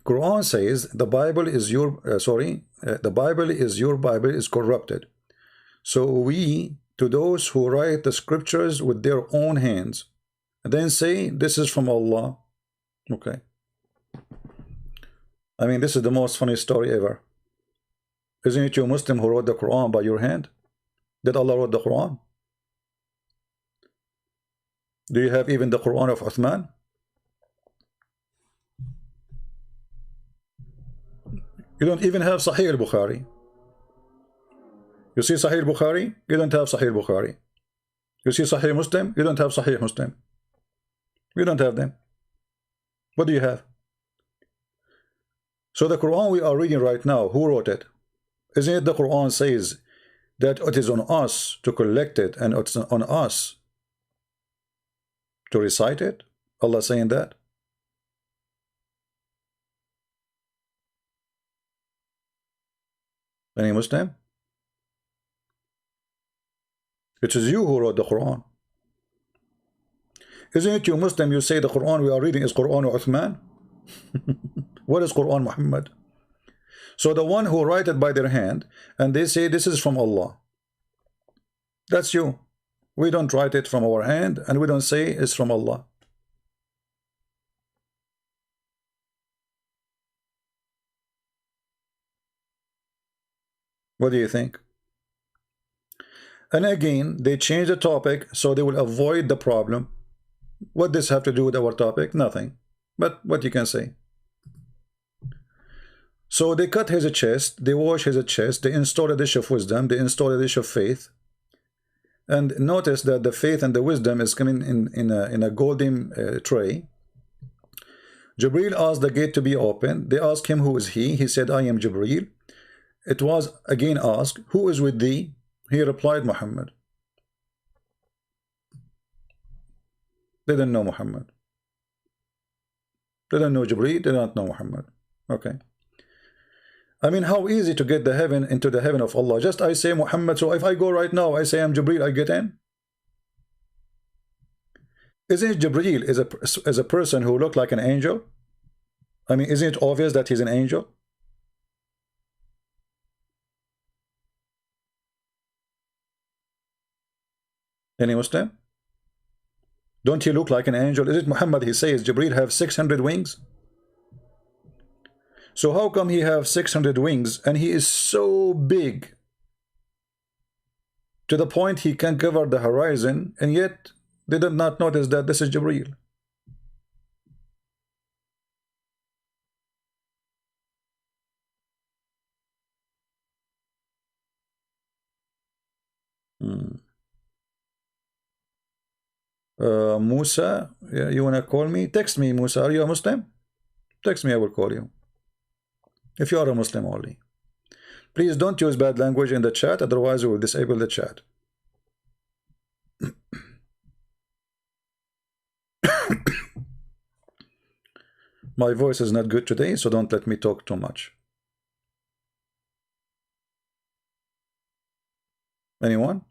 Quran says the Bible is your the Bible is your Bible is corrupted. So we, to those who write the scriptures with their own hands, then say this is from Allah. Okay. I mean, this is the most funny story ever. Isn't it you Muslim who wrote the Quran by your hand? Did Allah wrote the Quran? Do you have even the Quran of Uthman? You don't even have Sahih al-Bukhari. You see Sahih al-Bukhari? You don't have Sahih al-Bukhari. You see Sahih Muslim? You don't have Sahih Muslim. You don't have them. What do you have? So the Quran we are reading right now, who wrote it? Isn't it the Quran says that it is on us to collect it and it's on us to recite it? Allah saying that? Any Muslim? It is you who wrote the Quran. Isn't it you Muslim, you say the Quran we are reading is Quran Uthman? What is Quran Muhammad? So the one who write it by their hand and they say this is from Allah. That's you. We don't write it from our hand and we don't say it's from Allah. What do you think? And again, they change the topic so they will avoid the problem. What does this have to do with our topic? Nothing. But what you can say. So they cut his chest, they wash his chest, they install a dish of wisdom, they install a dish of faith. And notice that the faith and the wisdom is coming in a golden tray. Jibreel asked the gate to be opened. They asked him, who is he? He said, I am Jibreel. It was again asked, who is with thee? He replied, Muhammad. They didn't know Muhammad. They didn't know Jibreel, they don't know Muhammad. Okay. I mean, how easy to get the heaven into the heaven of Allah. Just I say Muhammad, so if I go right now, I say I'm Jibreel, I get in. Isn't Jibreel is a person who looked like an angel? I mean, isn't it obvious that he's an angel? Any Muslim? Don't he look like an angel? Is it Muhammad? He says Jibreel have 600 wings. So how come he have 600 wings and he is so big to the point he can cover the horizon, and yet they did not notice that this is Jibreel? Musa, you want to call me? Text me, Musa. Are you a Muslim? Text me, I will call you. If you are a Muslim only. Please don't use bad language in the chat, otherwise we will disable the chat. My voice is not good today, so don't let me talk too much. Anyone?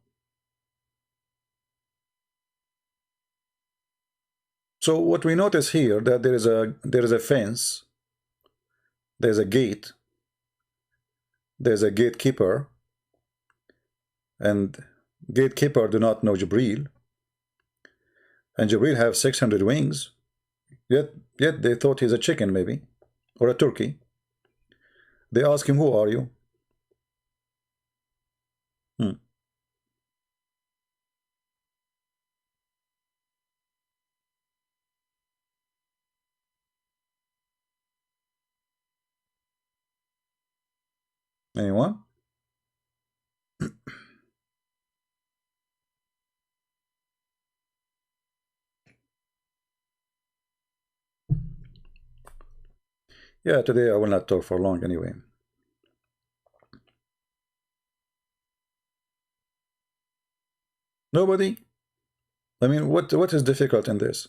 So what we notice here, that there is a fence, there's a gate, there's a gatekeeper, and gatekeeper do not know Jibreel, and Jibreel have 600 wings, yet they thought he's a chicken maybe, or a turkey. They ask him, who are you? Anyone? Yeah, today I will not talk for long anyway. Nobody? I mean, what is difficult in this?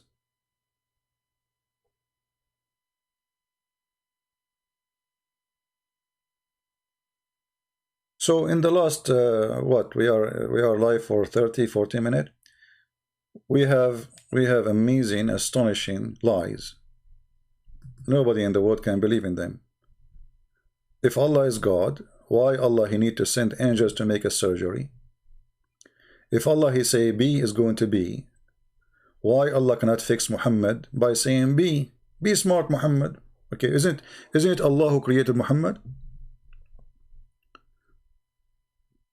So in the last what we are live for 30-40 minutes. We have amazing, astonishing lies. Nobody in the world can believe in them. If Allah is God, why Allah he need to send angels to make a surgery? If Allah he say B is going to be, why Allah cannot fix Muhammad by saying B? Be smart, Muhammad. Okay, isn't it Allah who created Muhammad?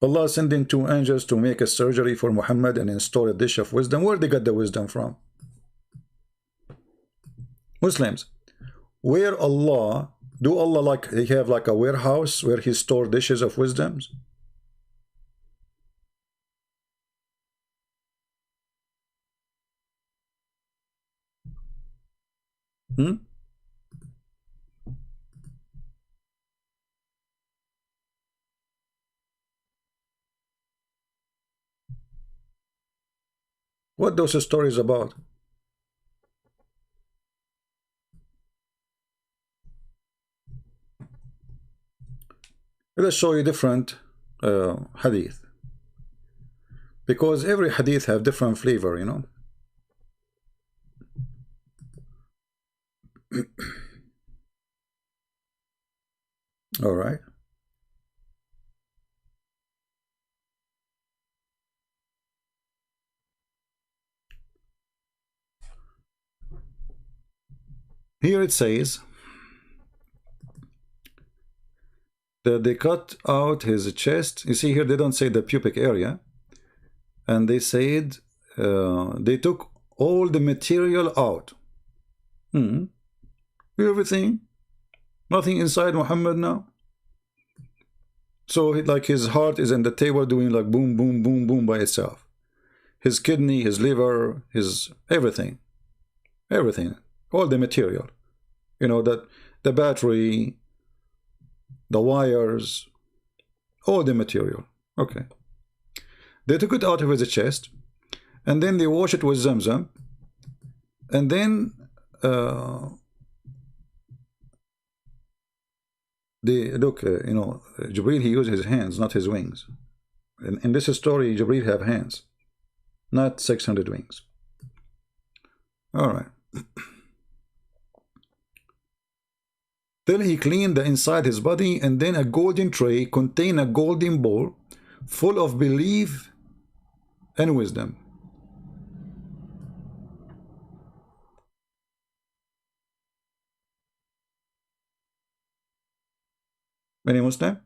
Allah sending 2 angels to make a surgery for Muhammad and install a dish of wisdom. Where they got the wisdom from? Muslims, where Allah, do Allah like he have like a warehouse where he store dishes of wisdoms? What those stories about? Let us show you different hadith, because every hadith have different flavor, you know. All right. Here it says, that they cut out his chest. You see here, they don't say the pubic area. And they said they took all the material out. Everything. Nothing inside Muhammad now. So like his heart is in the table doing like boom, boom, boom, boom by itself. His kidney, his liver, his everything. Everything. All the material. You know, that the battery, the wires, all the material. Okay. They took it out of his chest, and then they wash it with Zamzam, and then they look, you know, Jibreel, he used his hands, not his wings. In this story, Jibreel have hands, not 600 wings. All right. Till he cleaned the inside his body, and then a golden tray contained a golden bowl full of belief and wisdom. Any Muslim?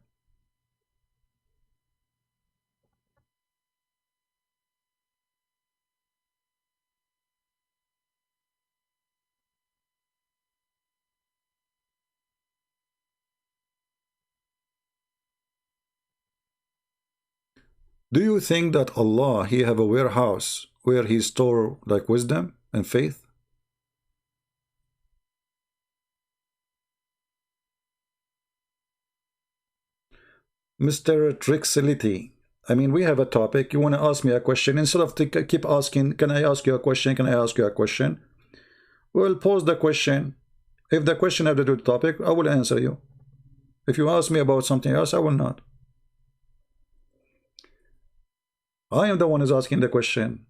Do you think that Allah, he have a warehouse where he store like wisdom and faith? Mr. Trixility, I mean, we have a topic. You want to ask me a question. Instead of keep asking, can I ask you a question? Can I ask you a question? Well, pose the question. If the question have to do with the topic, I will answer you. If you ask me about something else, I will not. I am the one who's asking the question.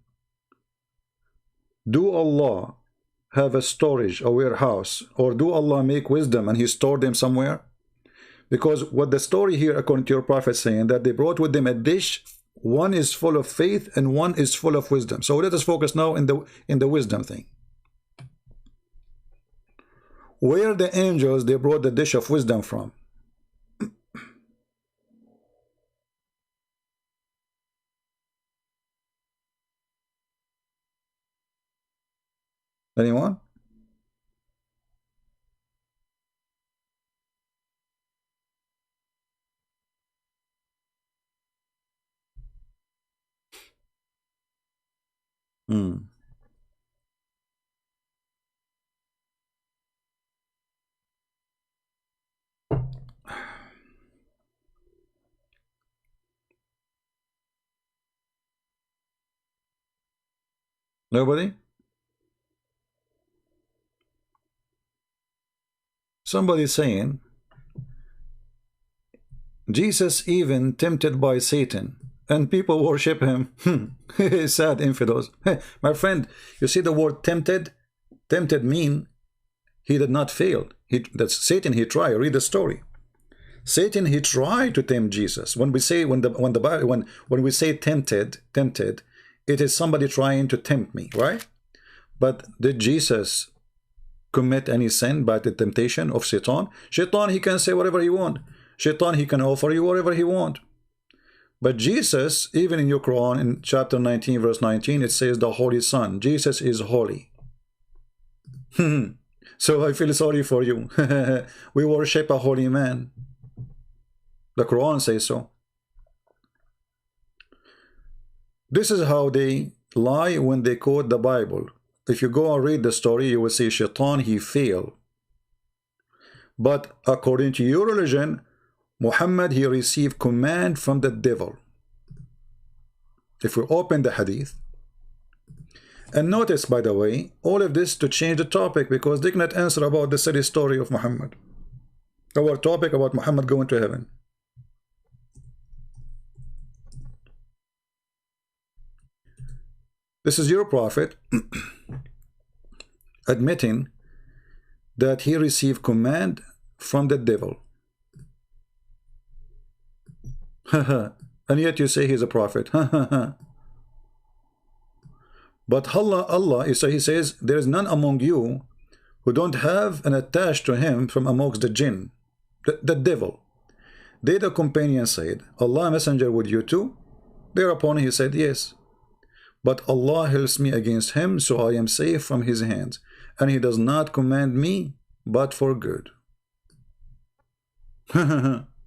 Do Allah have a storage, a warehouse, or do Allah make wisdom and he stored them somewhere? Because what the story here, according to your prophet, saying that they brought with them a dish, one is full of faith and one is full of wisdom. So let us focus now in the wisdom thing. Where the angels they brought the dish of wisdom from? Anyone? Nobody? Somebody saying Jesus even tempted by Satan and people worship him. Sad infidels. My friend, you see the word tempted? Tempted mean he did not fail. That's Satan, he tried. Read the story. Satan, he tried to tempt Jesus. When we say when we say tempted, it is somebody trying to tempt me, right? But did Jesus commit any sin by the temptation of Shaitan? Shaitan, he can say whatever he want. Shaitan, he can offer you whatever he want. But Jesus, even in your Quran, in chapter 19, verse 19, it says the Holy Son. Jesus is holy. So I feel sorry for you. We worship a holy man. The Quran says so. This is how they lie when they quote the Bible. If you go and read the story, you will see Shaitan, he failed. But according to your religion, Muhammad, he received command from the devil. If we open the hadith, and notice, by the way, all of this to change the topic because they cannot answer about the silly story of Muhammad. Our topic about Muhammad going to heaven. This is your prophet admitting that he received command from the devil. And yet you say he's a prophet. But Allah, he says, there is none among you who don't have an attached to him from amongst the jinn, the devil. They, the companion, said, Allah messenger with you too? Thereupon he said, yes. But Allah helps me against him, so I am safe from his hands, and he does not command me but for good. Where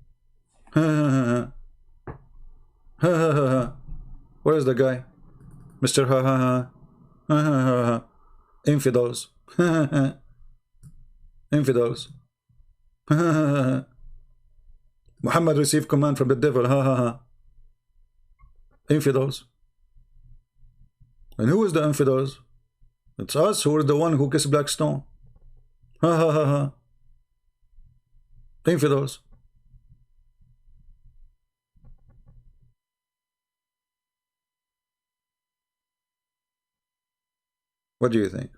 is the guy? Mr. Infidels. Infidels. Muhammad received command from the devil. Infidels. And who is the infidels? It's us who are the one who kissed black stone. Infidels. What do you think?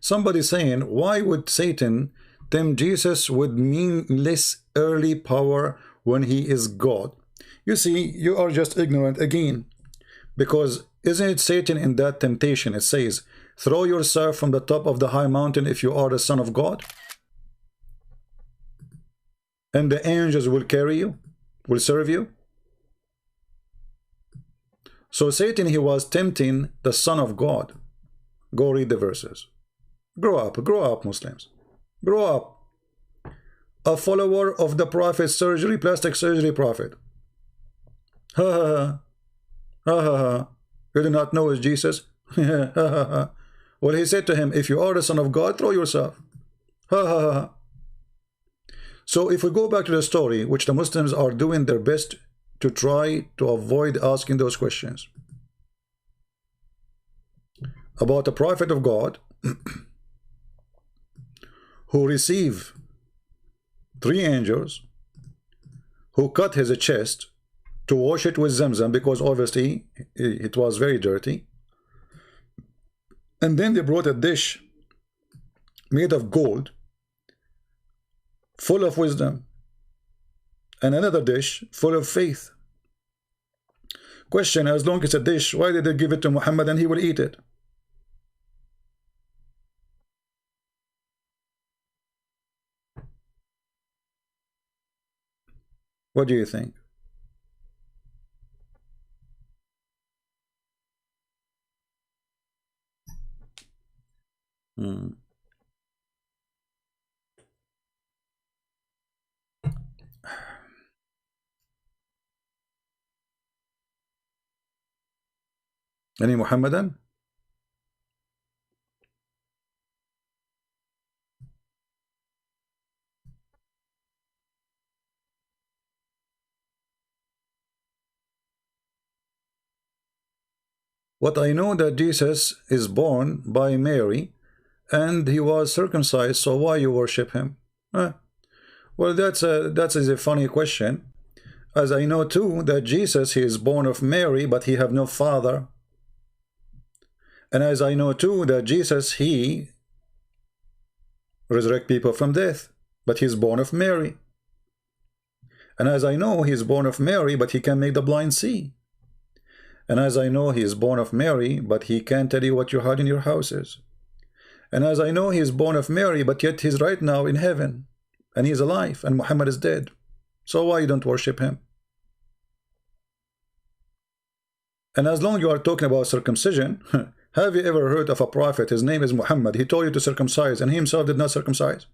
Somebody saying, why would Satan tempt Jesus with meaningless early power when he is God? You see, you are just ignorant again. Because isn't it Satan in that temptation? It says, throw yourself from the top of the high mountain if you are the Son of God. And the angels will carry you, will serve you. So Satan, he was tempting the Son of God. Go read the verses. Grow up, Muslims. Grow up. A follower of the Prophet surgery, plastic surgery prophet. You do not know is Jesus? Well, he said to him, if you are the Son of God, throw yourself. So if we go back to the story, which the Muslims are doing their best to try to avoid asking those questions about the prophet of God who received 3 angels who cut his chest to wash it with Zamzam, because obviously it was very dirty, and then they brought a dish made of gold full of wisdom, and another dish full of faith. Question, as long as a dish, why did they give it to Muhammad and he will eat it? What do you think? Any Muhammadan? What I know that Jesus is born by Mary and he was circumcised, so why you worship him? Well, that's a funny question, as I know too that Jesus, he is born of Mary, but he have no father. And as I know too that Jesus, he resurrect people from death, but he's born of Mary. And as I know he's born of Mary, but he can make the blind see. And as I know he is born of Mary, but he can't tell you what you had in your houses. And as I know he is born of Mary, but yet he's right now in heaven, and he's alive, and Muhammad is dead. So why you don't worship him? And as long as you are talking about circumcision, have you ever heard of a prophet, his name is Muhammad, he told you to circumcise, and he himself did not circumcise?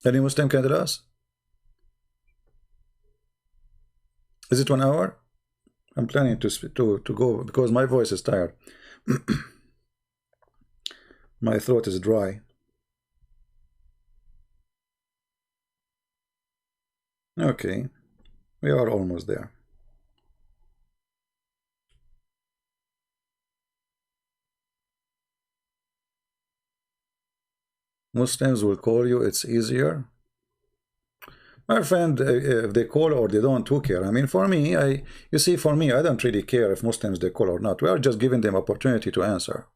Any Muslim can tell us? Is it 1 hour? I'm planning to go because my voice is tired. My throat is dry. Okay, we are almost there. Muslims will call you, it's easier. My friend, if they call or they don't, who care? I mean, for me, you see, for me, I don't really care if Muslims they call or not. We are just giving them opportunity to answer.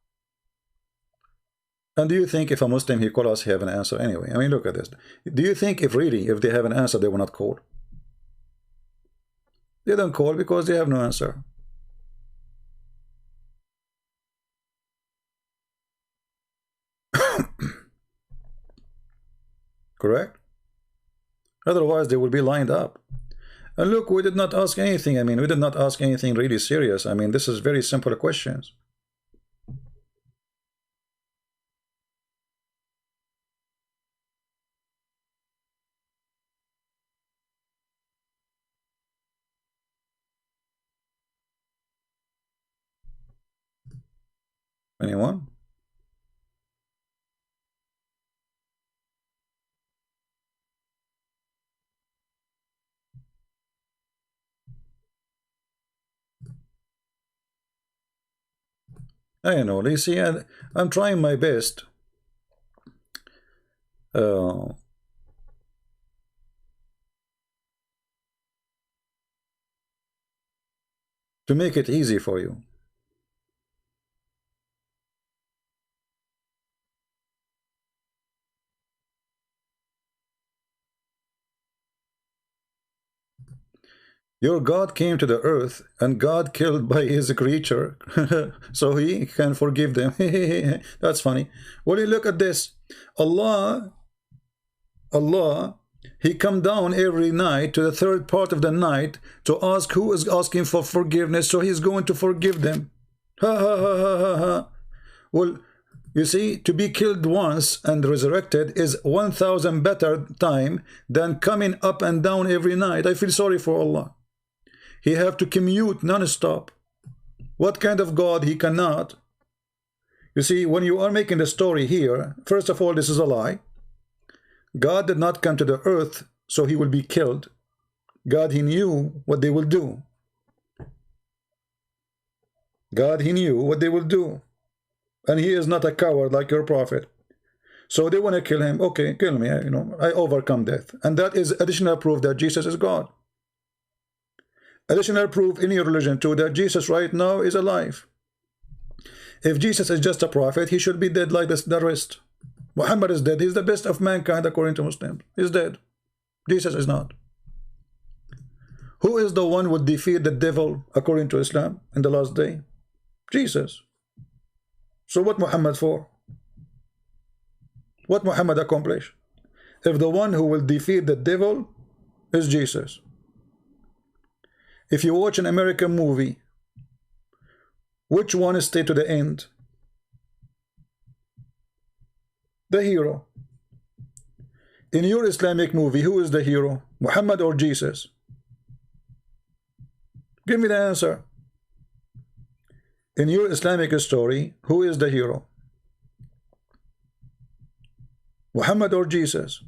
And do you think if a Muslim he call us, he have an answer anyway? I mean, look at this. Do you think if really, if they have an answer, they will not call? They don't call because they have no answer. Correct? Otherwise, they will be lined up. And look, we did not ask anything. I mean, we did not ask anything really serious. I mean, this is very simple questions. Anyone? I know. You see, I'm trying my best to make it easy for you. Your God came to the earth, and God killed by his creature, so he can forgive them. That's funny. Well, you look at this. Allah, he come down every night to the third part of the night to ask who is asking for forgiveness, so he's going to forgive them. Ha ha ha ha ha ha. Well, you see, to be killed once and resurrected is 1,000 better time than coming up and down every night. I feel sorry for Allah. He have to commute non-stop. What kind of God? He cannot. You see, when you are making the story here, first of all, this is a lie. God did not come to the earth so he will be killed. God, he knew what they will do. God, he knew what they will do. And he is not a coward like your prophet. So they want to kill him. Okay, kill me. You know, I overcome death. And that is additional proof that Jesus is God. Additional proof in your religion too that Jesus right now is alive. If Jesus is just a prophet, he should be dead like the rest. Muhammad is dead. He's the best of mankind according to Muslims. He's dead. Jesus is not. Who is the one who would defeat the devil according to Islam in the last day? Jesus. So what Muhammad for? What Muhammad accomplish? If the one who will defeat the devil is Jesus. If you watch an American movie, which one stay to the end? The hero. In your Islamic movie, who is the hero? Muhammad or Jesus? Give me the answer. In your Islamic story, who is the hero? Muhammad or Jesus?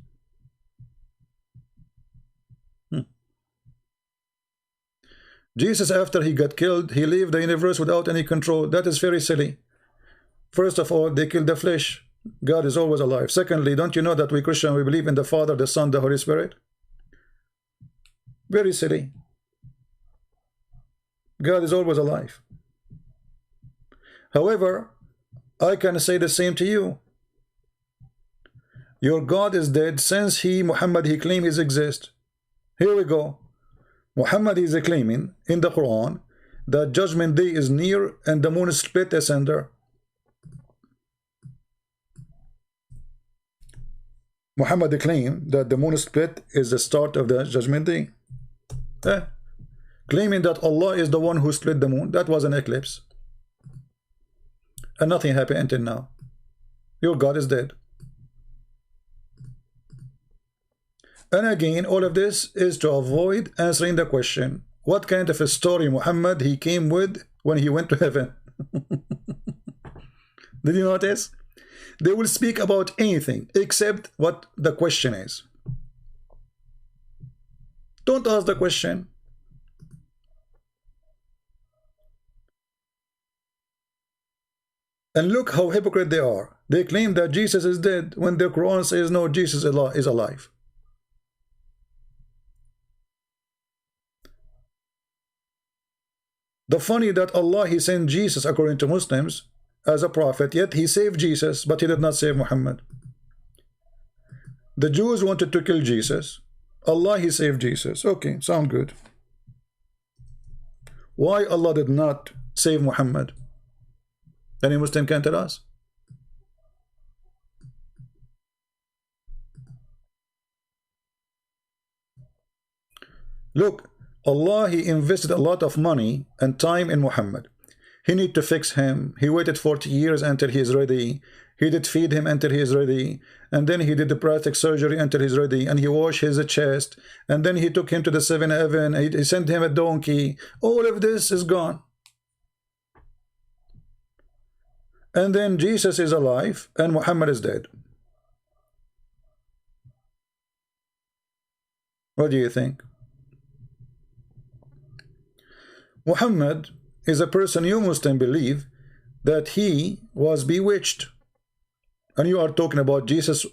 Jesus, after he got killed, he left the universe without any control. That is very silly. First of all, they killed the flesh. God is always alive. Secondly, don't you know that we Christians, we believe in the Father, the Son, the Holy Spirit? Very silly. God is always alive. However, I can say the same to you. Your God is dead since Muhammad, he claimed he exists. Here we go. Muhammad is claiming in the Quran that judgment day is near and the moon is split asunder. Muhammad claimed that the moon split is the start of the judgment day. Claiming that Allah is the one who split the moon. That was an eclipse. And nothing happened until now. Your God is dead. And again, all of this is to avoid answering the question, what kind of a story Muhammad he came with when he went to heaven? Did you notice? They will speak about anything except what the question is. Don't ask the question. And look how hypocrite they are. They claim that Jesus is dead when the Quran says no, Jesus is alive. The funny that Allah, he sent Jesus according to Muslims as a prophet, yet he saved Jesus, but he did not save Muhammad. The Jews wanted to kill Jesus. Allah, he saved Jesus. Okay, sound good. Why Allah did not save Muhammad? Any Muslim can tell us? Look, Allah, He invested a lot of money and time in Muhammad. He need to fix him. He waited 40 years until he is ready. He did feed him until he is ready. And then he did the plastic surgery until he's ready. And he washed his chest. And then he took him to the 7th heaven. He sent him a donkey. All of this is gone. And then Jesus is alive and Muhammad is dead. What do you think? Muhammad is a person you Muslim believe that he was bewitched. And you are talking about Jesus,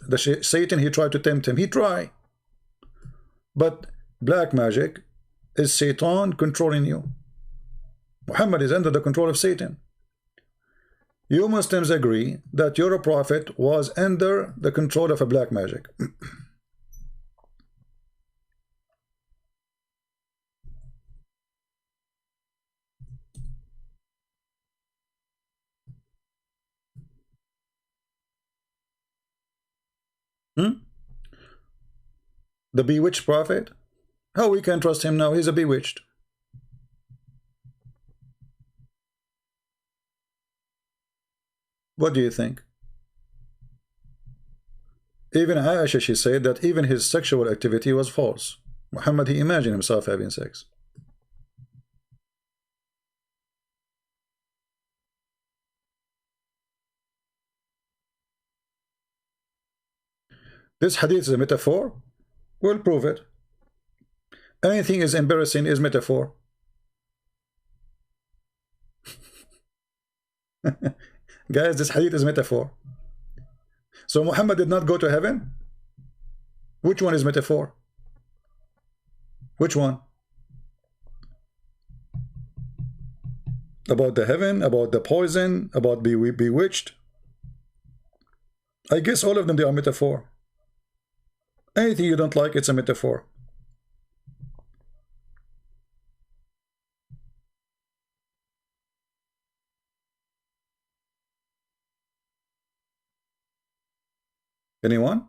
Satan, he tried to tempt him. He tried. But black magic is Satan controlling you. Muhammad is under the control of Satan. You Muslims agree that your prophet was under the control of a black magic. The bewitched prophet? How we can trust him now? He's a bewitched. What do you think? Even Aisha, she said that even his sexual activity was false. Muhammad, he imagined himself having sex. This hadith is a metaphor? We'll prove it. Anything is embarrassing is metaphor. Guys, this hadith is metaphor. So Muhammad did not go to heaven? Which one is metaphor? Which one? About the heaven, about the poison, about bewitched? I guess all of them, they are metaphor. Anything you don't like, it's a metaphor. Anyone?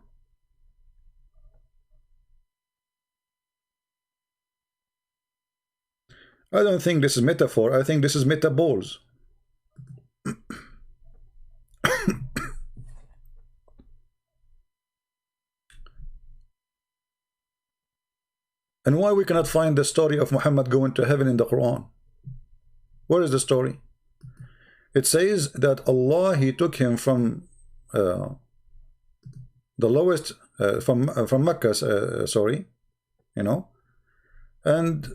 I don't think this is metaphor. I think this is metaballs. And why we cannot find the story of Muhammad going to heaven in the Quran? Where is the story? It says that Allah, He took him from the lowest, from Mecca, sorry, you know, and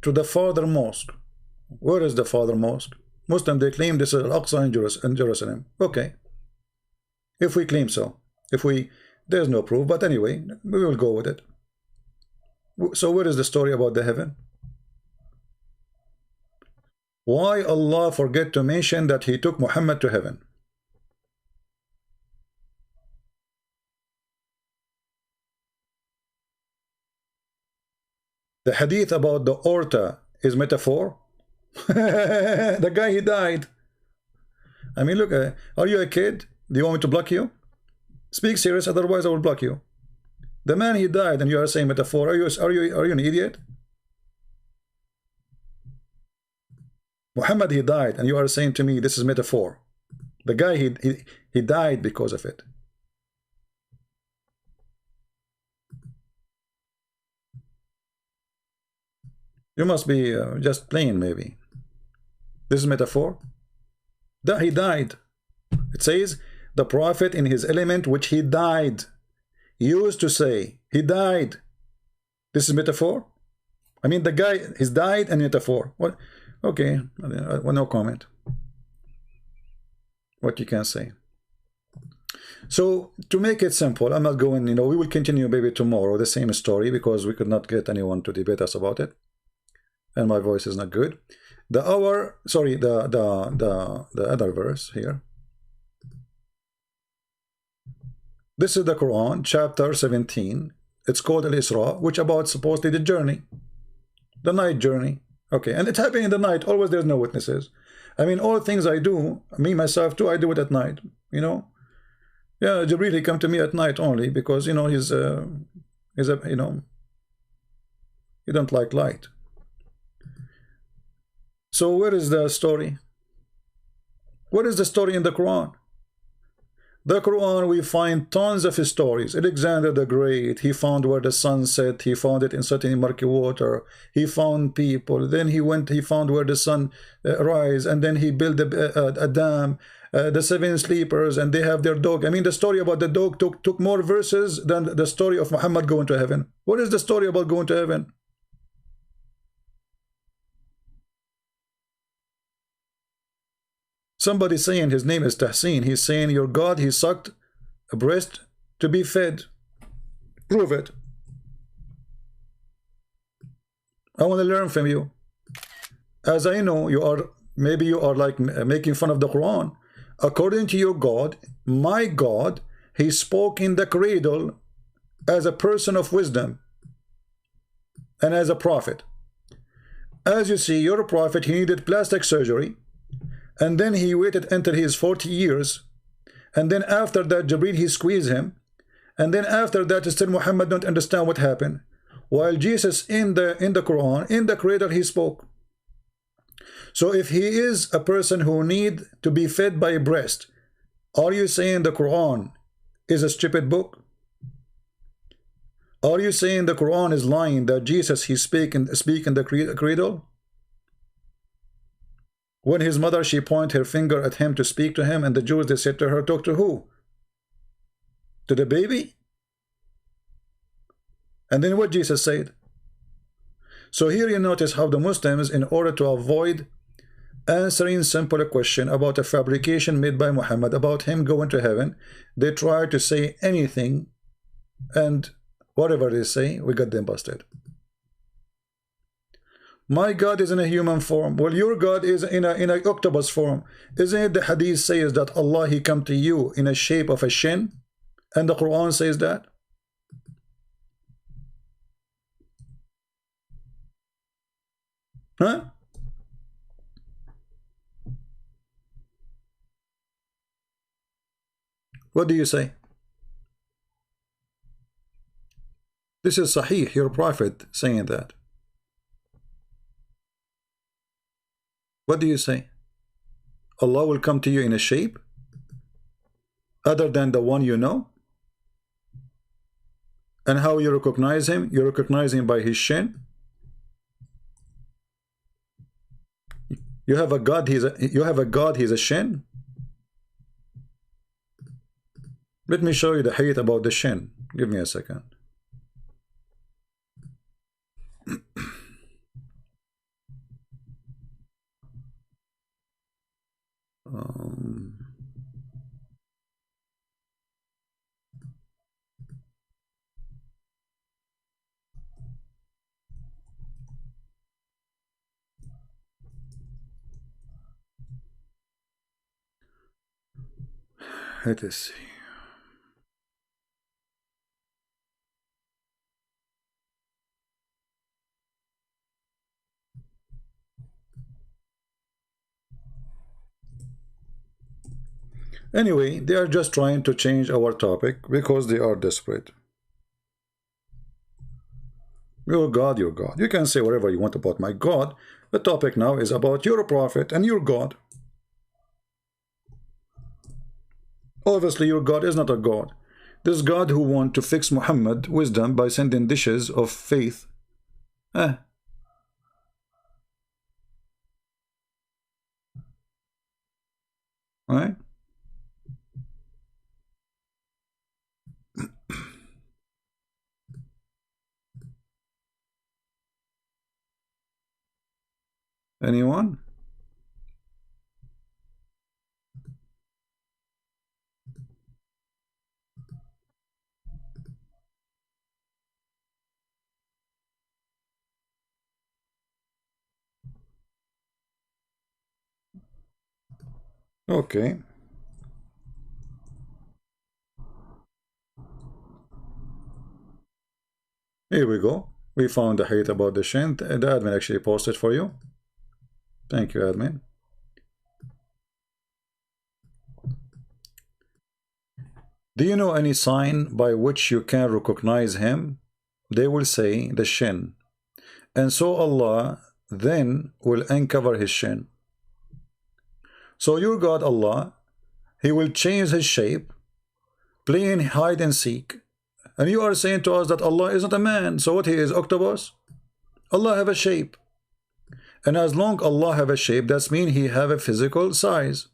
to the farther mosque. Where is the farther mosque? Muslim, they claim this is Al-Aqsa in Jerusalem. Okay, if we claim so, there's no proof, but anyway, we will go with it. So where is the story about the heaven? Why Allah forget to mention that He took Muhammad to heaven? The hadith about the aorta is metaphor. The guy, he died. I mean, look, are you a kid? Do you want me to block you? Speak serious, otherwise I will block you. The man, he died, and you are saying metaphor. Are you an idiot? Muhammad, he died, and you are saying to me this is metaphor. The guy, he died because of it. You must be just playing, maybe. This is metaphor. That he died. It says the prophet in his element which he died. Used to say he died. This is metaphor. I mean, the guy, he's died and metaphor. What? Okay, well, no comment. What you can say. So to make it simple, I'm not going, you know, we will continue maybe tomorrow the same story because we could not get anyone to debate us about it, and my voice is not good. The other verse here. This is the Quran, chapter 17, It's called Al-Isra, which about supposedly the journey, the night journey. Okay, and it's happening in the night. Always there's no witnesses. I mean, all things I do, me myself too, I do it at night. You know, yeah, Jibril, he come to me at night only because you know he's a you know, he don't like light. So where is the story? What is the story in the Quran? The Quran, we find tons of stories. Alexander the Great, he found where the sun set, he found it in certain murky water, he found people, then he found where the sun rise, and then he built a dam, the seven sleepers, and they have their dog. I mean, the story about the dog took more verses than the story of Muhammad going to heaven. What is the story about going to heaven? Somebody saying his name is Tahsin. He's saying your God, he sucked a breast to be fed. Prove it. I want to learn from you. As I know, you are, maybe you are like making fun of the Quran. According to your God, my God, he spoke in the cradle as a person of wisdom and as a prophet. As you see, your prophet, he needed plastic surgery. And then he waited until his 40 years. And then after that, Jibril, he squeezed him. And then after that, still Muhammad don't understand what happened. While Jesus in the Quran, in the cradle, he spoke. So if he is a person who need to be fed by a breast, are you saying the Quran is a stupid book? Are you saying the Quran is lying that Jesus, he speak in the cradle? When his mother, she pointed her finger at him to speak to him, and the Jews, they said to her, talk to who? To the baby? And then what Jesus said? So here you notice how the Muslims, in order to avoid answering simple question about a fabrication made by Muhammad, about him going to heaven, they try to say anything, and whatever they say, we got them busted. My God is in a human form. Well, your God is in an octopus form. Isn't it the hadith says that Allah, he come to you in a shape of a shin? And the Quran says that? Huh? What do you say? This is Sahih, your prophet saying that. What do you say? Allah will come to you in a shape other than the one you know? And how you recognize him? You recognize him by his shin? You have a God, he's a shin? Let me show you the hadith about the shin. Give me a second. Let us see. Anyway, they are just trying to change our topic because they are desperate. Your God, your God. You can say whatever you want about my God. The topic now is about your prophet and your God. Obviously, your God is not a God. This God who want to fix Muhammad wisdom by sending dishes of faith. Right? Anyone? Okay. Here we go. We found the hadith about the shin. The admin actually posted for you. Thank you, admin. Do you know any sign by which you can recognize him? They will say the shin. And so Allah then will uncover his shin. So your God Allah, he will change his shape, playing hide and seek. And you are saying to us that Allah is not a man. So what he is, octopus? Allah have a shape. And as long Allah have a shape, that means he have a physical size.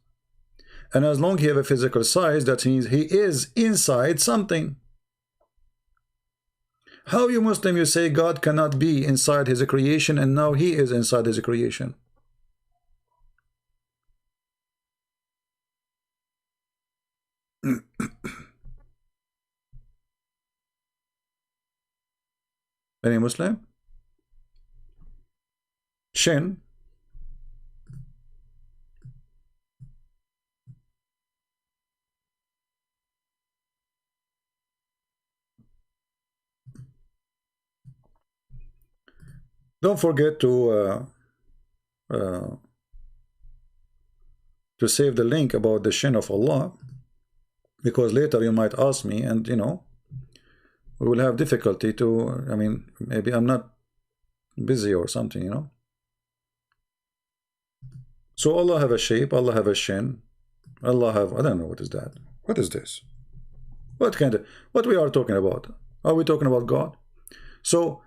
And as long he have a physical size, that means he is inside something. How you Muslim, you say God cannot be inside his creation and now he is inside his creation? Any Muslim? Shin. Don't forget to save the link about the shin of Allah, because later you might ask me, and you know, we will have difficulty to, I mean, maybe I'm not busy or something, you know. So Allah have a shape, Allah have a shin, Allah have, I don't know, what is that? What is this? What kind of, what we are talking about? Are we talking about God? So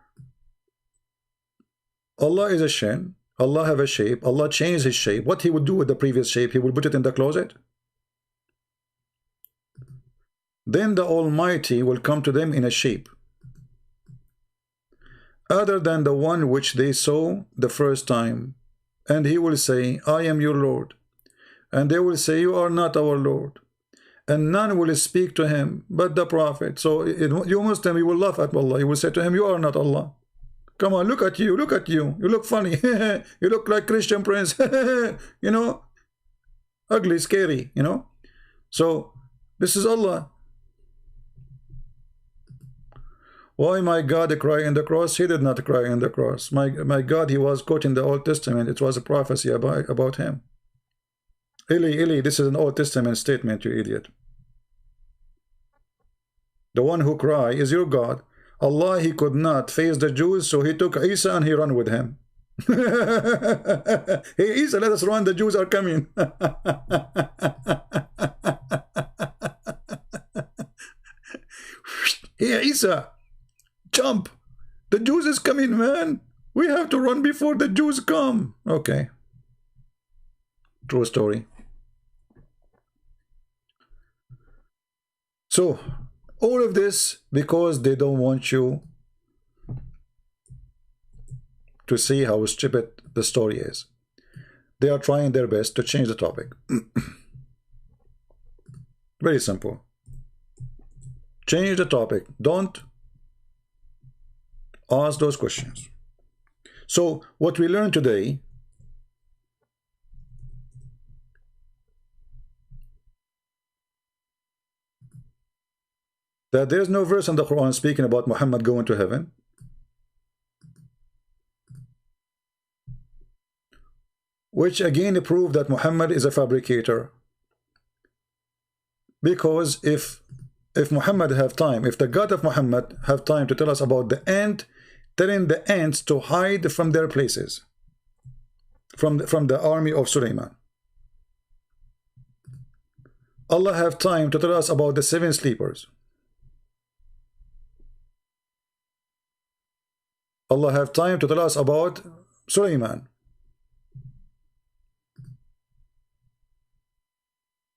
Allah is a shin, Allah have a shape, Allah changed his shape. What he would do with the previous shape? He would put it in the closet. Then the Almighty will come to them in a shape other than the one which they saw the first time, and he will say, I am your Lord. And they will say, you are not our Lord. And none will speak to him but the Prophet. So you Muslim, you will laugh at Allah. You will say to him, you are not Allah. Come on, look at you, look at you. You look funny. You look like Christian Prince. You know, ugly, scary, you know. So this is Allah. Why my God cry in the cross? He did not cry in the cross. My God, he was quoting the Old Testament. It was a prophecy about him. Ili, this is an Old Testament statement, you idiot. The one who cry is your God. Allah, he could not face the Jews, so he took Isa and he ran with him. Hey Isa, let us run, the Jews are coming. Hey Isa, jump, the Jews is coming, man. We have to run before the Jews come. Okay, true story. So all of this because they don't want you to see how stupid the story is. They are trying their best to change the topic. Very simple. Change the topic. Don't ask those questions. So what we learned today, that there is no verse in the Quran speaking about Muhammad going to heaven. Which again proved that Muhammad is a fabricator. Because if Muhammad have time, if the God of Muhammad have time to tell us about the ant, telling the ants to hide from their places, from the army of Sulaiman. Allah have time to tell us about the 7 sleepers. Allah have time to tell us about Sulaiman,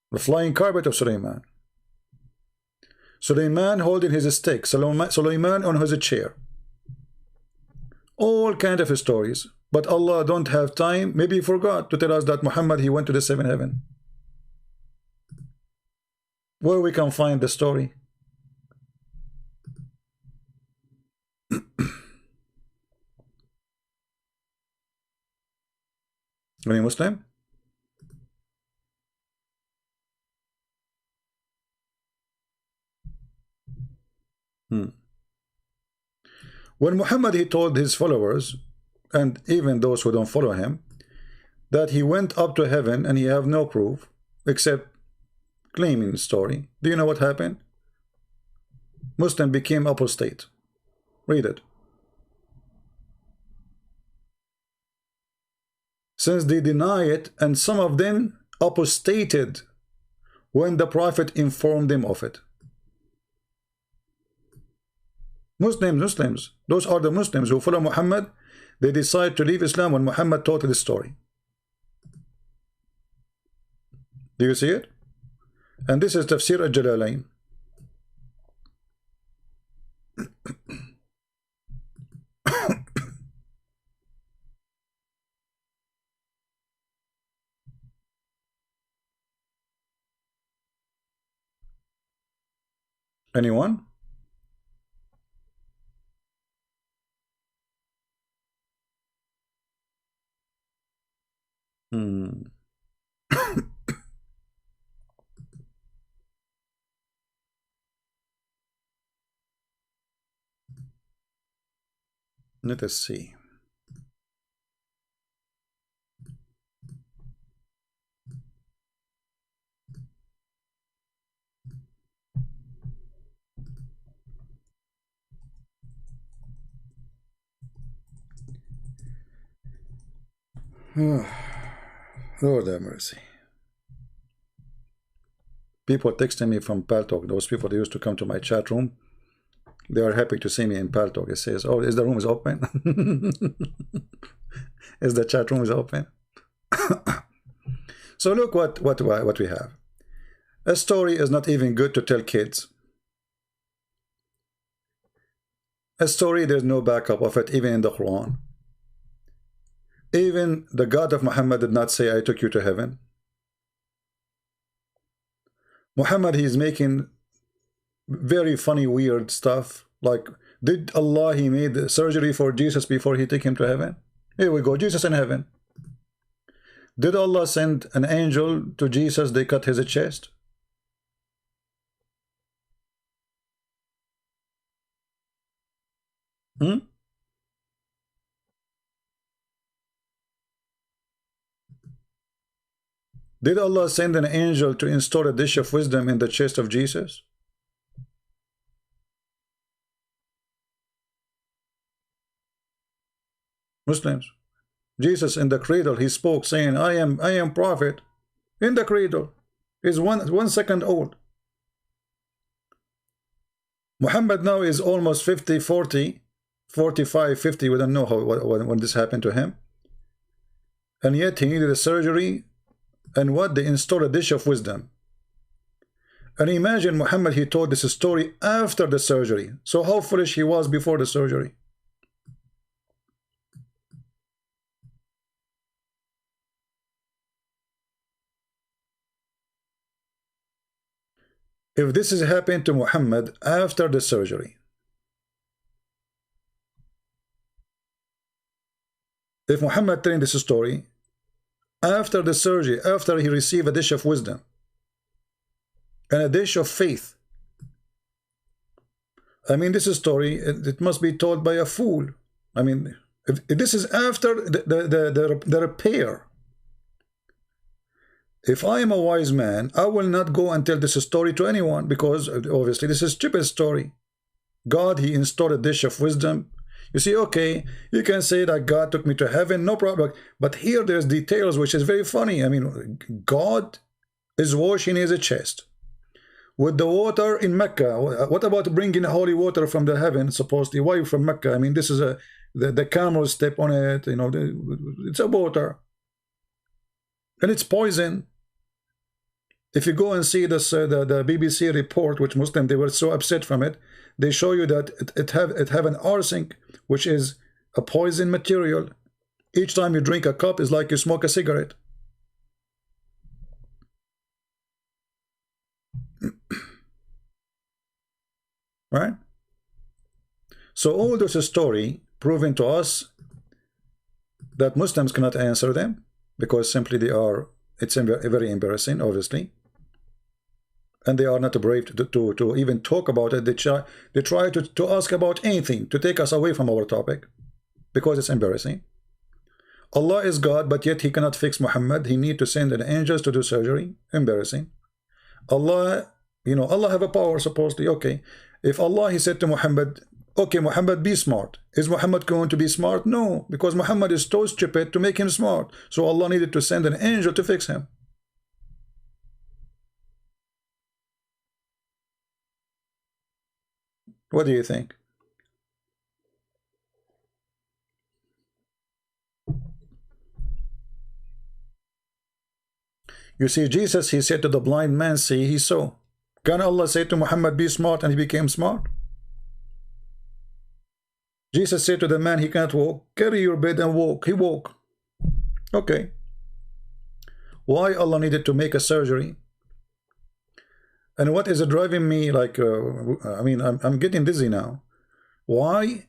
the flying carpet of Sulaiman. Sulaiman holding his stick, Sulaiman on his chair. All kind of stories. But Allah don't have time, maybe he forgot to tell us that Muhammad, he went to the 7th heaven. Where we can find the story? Any Muslim? When Muhammad, he told his followers, and even those who don't follow him, that he went up to heaven and he have no proof except claiming story. Do you know what happened? Muslim became apostate. Read it. Since they deny it, and some of them apostated when the Prophet informed them of it. Muslims, those are the Muslims who follow Muhammad. They decide to leave Islam when Muhammad told this story. Do you see it? And this is Tafsir al-Jalalain. Anyone? Let us see. Lord have mercy. People texting me from Paltalk. Those people that used to come to my chat room, they are happy to see me in Paltalk. It says, "Oh, is the room is open? Is the chat room is open?" So look what we have. A story is not even good to tell kids. A story, there's no backup of it, even in the Quran. Even the God of Muhammad did not say, "I took you to heaven." Muhammad, he's making very funny, weird stuff. Like, did Allah, he made the surgery for Jesus before he took him to heaven? Here we go, Jesus in heaven. Did Allah send an angel to Jesus? They cut his chest. Did Allah send an angel to install a dish of wisdom in the chest of Jesus? Muslims, Jesus in the cradle, he spoke saying, I am prophet. In the cradle. Is one second old. Muhammad now is almost 50, 40, 45, 50. We don't know when this happened to him. And yet he needed a surgery. And what? They installed a dish of wisdom. And imagine Muhammad, he told this story after the surgery. So how foolish he was before the surgery. If this has happened to Muhammad after the surgery, if Muhammad telling this story after the surgery, after he received a dish of wisdom and a dish of faith, I mean, this story, it must be told by a fool. I mean, if this is after the repair. If I am a wise man, I will not go and tell this story to anyone, because obviously this is a stupid story. God, he installed a dish of wisdom. You see, okay, you can say that God took me to heaven, no problem. But here there's details which is very funny. I mean, God is washing his chest with the water in Mecca. What about bringing holy water from the heaven, supposedly? Why from Mecca? I mean, this is the camels step on it, you know, it's a water. And it's poison. If you go and see this, the BBC report, which Muslim, they were so upset from it, they show you that it have an arsenic, which is a poison material. Each time you drink a cup, is like you smoke a cigarette. Right? So all this story proving to us that Muslims cannot answer them, because simply they are, it's very embarrassing, obviously. and they are not brave to even talk about it. They try to ask about anything to take us away from our topic, because it's embarrassing. Allah is God, but yet he cannot fix Muhammad. He need to send an angels to do surgery. Embarrassing. Allah, you know, Allah have a power supposedly. Okay, if Allah, he said to Muhammad, okay, Muhammad, be smart. Is Muhammad going to be smart? No, because Muhammad is too stupid to make him smart. So Allah needed to send an angel to fix him. What do you think? You see, Jesus, he said to the blind man, see, he saw. Can Allah say to Muhammad, be smart, and he became smart? Jesus said to the man, he can't walk, carry your bed and walk. He walked. Okay. Why Allah needed to make a surgery? And what is driving me, like, I mean, I'm getting dizzy now. Why?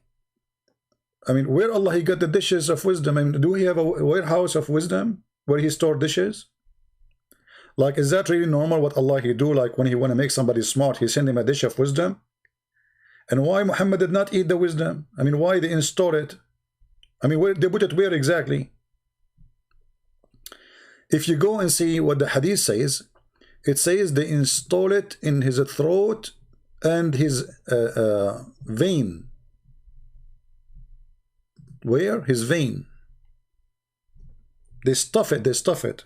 I mean, where Allah, he got the dishes of wisdom? I mean, do he have a warehouse of wisdom where he stored dishes? Like, is that really normal what Allah he do? Like, when he want to make somebody smart, he send him a dish of wisdom? And why Muhammad did not eat the wisdom? I mean, why they install it? I mean, where they put it where exactly? If you go and see what the hadith says, it says they install it in his throat and his vein. Where? His vein. They stuff it, they stuff it.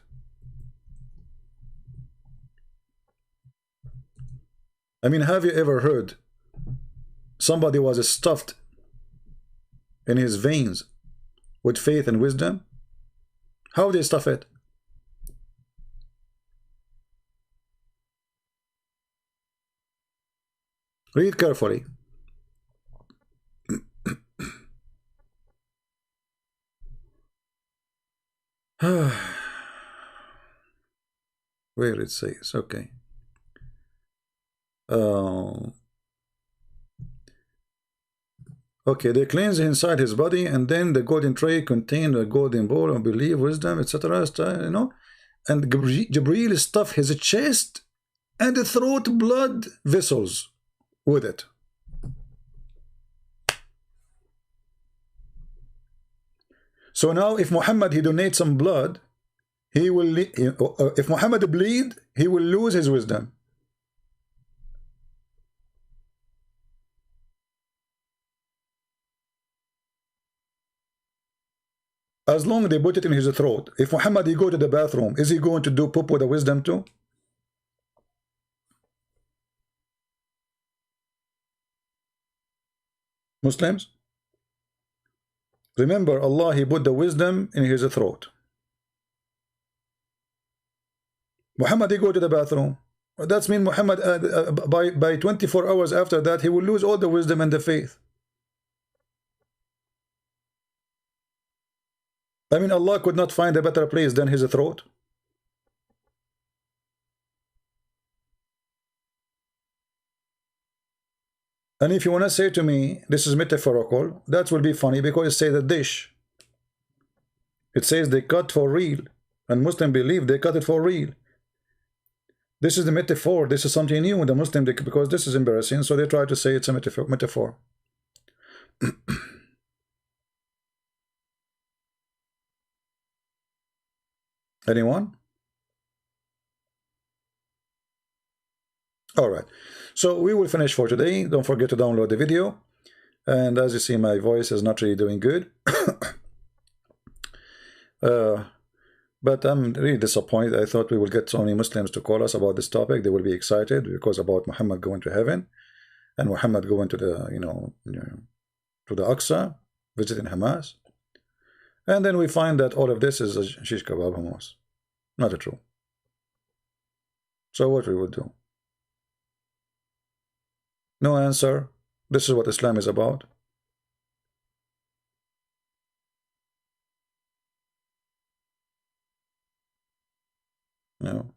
I mean, have you ever heard somebody was stuffed in his veins with faith and wisdom? How they stuff it? Read carefully. Where it says, okay. Okay, they cleanse inside his body, and then the golden tray contained a golden bowl of belief, wisdom, etc. You know, and Jibreel stuffed his chest and the throat blood vessels with it. So now, if Muhammad he donates some blood, he will. If Muhammad bleed, he will lose his wisdom. As long as they put it in his throat. If Muhammad he go to the bathroom, is he going to do poop with the wisdom too? Muslims? Remember, Allah he put the wisdom in his throat. Muhammad he go to the bathroom. That means Muhammad by 24 hours after that he will lose all the wisdom and the faith. I mean, Allah could not find a better place than his throat. And if you want to say to me, this is metaphorical, that will be funny, because it says a dish. It says they cut for real. And Muslims believe they cut it for real. This is the metaphor. This is something new in the Muslim, because this is embarrassing. So they try to say it's a metaphor. Anyone? All right. So we will finish for today. Don't forget to download the video. And as you see, my voice is not really doing good. But I'm really disappointed. I thought we will get so many Muslims to call us about this topic. They will be excited because about Muhammad going to heaven and Muhammad going to the, to the Aqsa, visiting Hamas. And then we find that all of this is a shish kebab hummus. Not true. So what we would do? No answer. This is what Islam is about. No.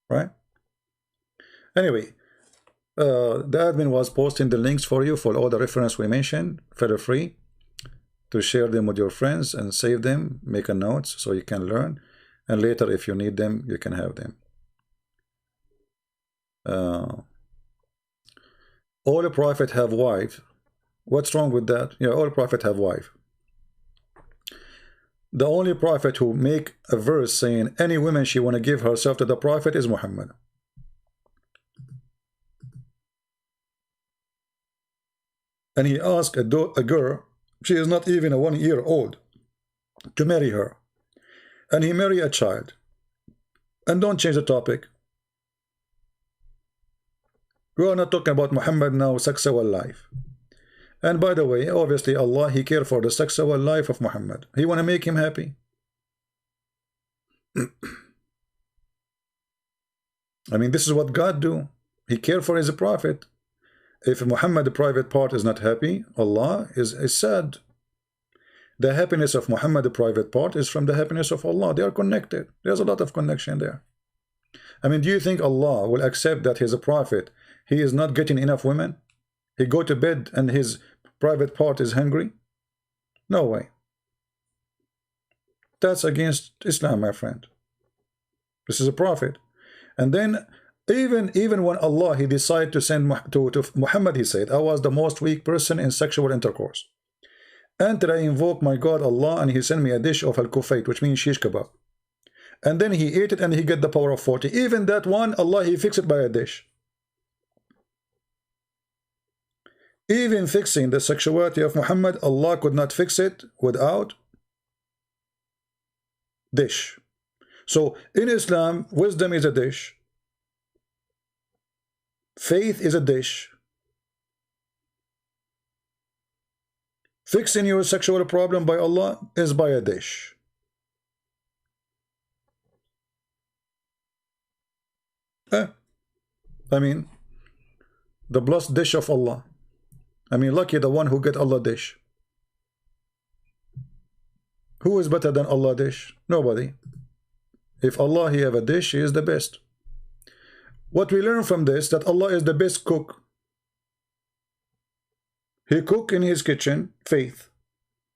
Right? Anyway, the admin was posting the links for you for all the reference we mentioned. Feel free to share them with your friends and save them, make a notes so you can learn. and later if you need them, you can have them. All the prophet have wife. What's wrong with that? Yeah, all prophet have wife. The only prophet who make a verse saying any woman she want to give herself to the prophet is Muhammad. And he asked a girl, she is not even 1 year old, to marry her. And he marry a child. And don't change the topic. We are not talking about Muhammad now, sexual life. And by the way, obviously Allah, he cared for the sexual life of Muhammad. He want to make him happy. I mean, this is what God do. He cared for his prophet. If Muhammad, the private part, is not happy, Allah is sad. The happiness of Muhammad, the private part, is from the happiness of Allah. They are connected. There's a lot of connection there. I mean, do you think Allah will accept that he's a prophet? He is not getting enough women? He go to bed and his private part is hungry? No way. That's against Islam, my friend. This is a prophet. And then even when Allah, he decided to send to Muhammad, he said, I was the most weak person in sexual intercourse. Until I invoke my God Allah, and he sent me a dish of al-kufayt, which means shish kebab. And then he ate it and he get the power of 40. Even that one, Allah, he fixed it by a dish. Even fixing the sexuality of Muhammad, Allah could not fix it without dish. So in Islam, wisdom is a dish. Faith is a dish. Fixing your sexual problem by Allah is by a dish. I mean, the blessed dish of Allah. I mean, lucky the one who get Allah dish. Who is better than Allah dish? Nobody. If Allah, he have a dish, he is the best. What we learn from this, that Allah is the best cook. He cook in his kitchen, faith.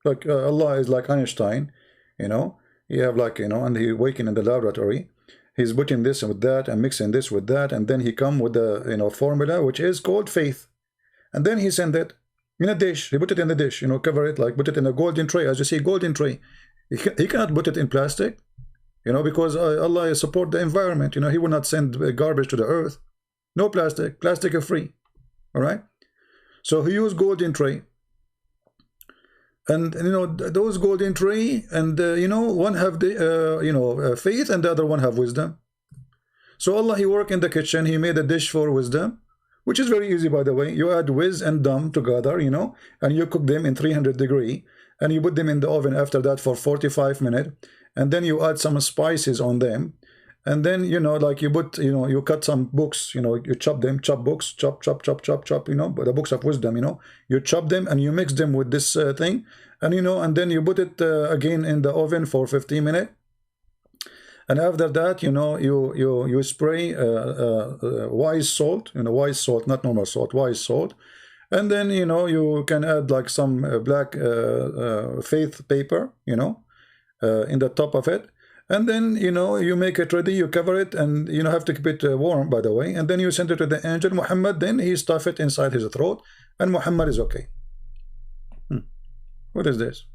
Like Allah is like Einstein, you know. He have like, you know, and he working in the laboratory. He's putting this with that and mixing this with that, and then he come with the, you know, formula which is called faith. And then he send it in a dish. He put it in the dish, you know, cover it, like put it in a golden tray. As you see, golden tray. He cannot put it in plastic, you know, because Allah support the environment. You know, he will not send garbage to the earth. No plastic. Plastic is free. All right. So he used golden tray. And you know, those golden tray, and you know, one have the you know, faith, and the other one have wisdom. So Allah, he work in the kitchen. He made a dish for wisdom, which is very easy, by the way. You add wiz and dum together, you know, and you cook them in 300 degrees, and you put them in the oven after that for 45 minutes, and then you add some spices on them, and then, you know, like you put, you know, you cut some books, you know, you chop them, chop books, chop, you know, the books of wisdom, you know, you chop them and you mix them with this thing, and you know, and then you put it again in the oven for 15 minutes. And after that, you know, you spray wise salt, you know, wise salt, not normal salt, wise salt. And then, you know, you can add like some black faith paper, you know, in the top of it. And then, you know, you make it ready, you cover it, and you know, have to keep it warm, by the way. And then you send it to the angel Muhammad, then he stuff it inside his throat, and Muhammad is okay. What is this?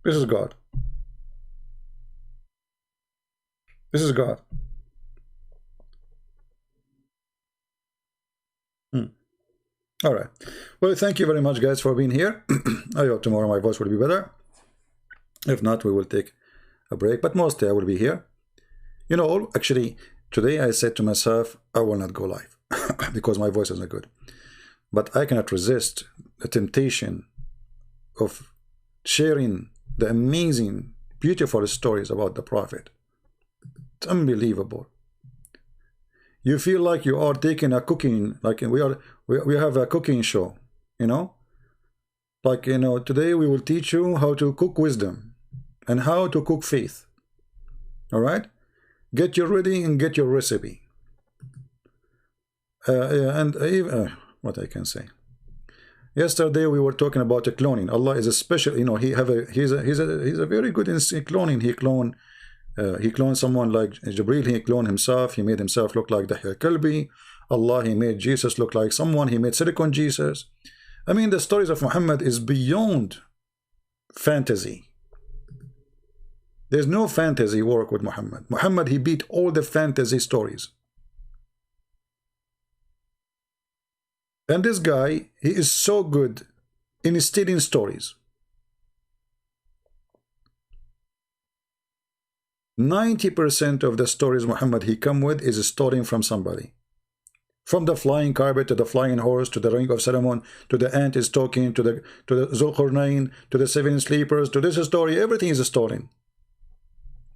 This is God. This is God. All right. Well, thank you very much, guys, for being here. I hope tomorrow my voice will be better. If not, we will take a break, but mostly I will be here. You know, actually, today I said to myself, I will not go live because my voice is not good. But I cannot resist the temptation of sharing the amazing, beautiful stories about the Prophet. It's unbelievable. You feel like you are taking a cooking, like we have a cooking show, you know? Like, you know, today we will teach you how to cook wisdom and how to cook faith. All right? Get you ready and get your recipe. And what I can say. Yesterday we were talking about cloning. Allah is a special, you know, he's a very good in cloning. He cloned He cloned someone like Jibril, he cloned himself, he made himself look like Dahya Kalbi. Allah, he made Jesus look like someone, he made silicon Jesus. I mean, the stories of Muhammad is beyond fantasy. There's no fantasy work with Muhammad. Muhammad, he beat all the fantasy stories. And this guy, he is so good in stealing stories. 90% of the stories Muhammad he come with is stolen from somebody. From the flying carpet to the flying horse to the ring of Solomon to the ant is talking to the Zulqarnain to the seven sleepers to this story, everything is stolen.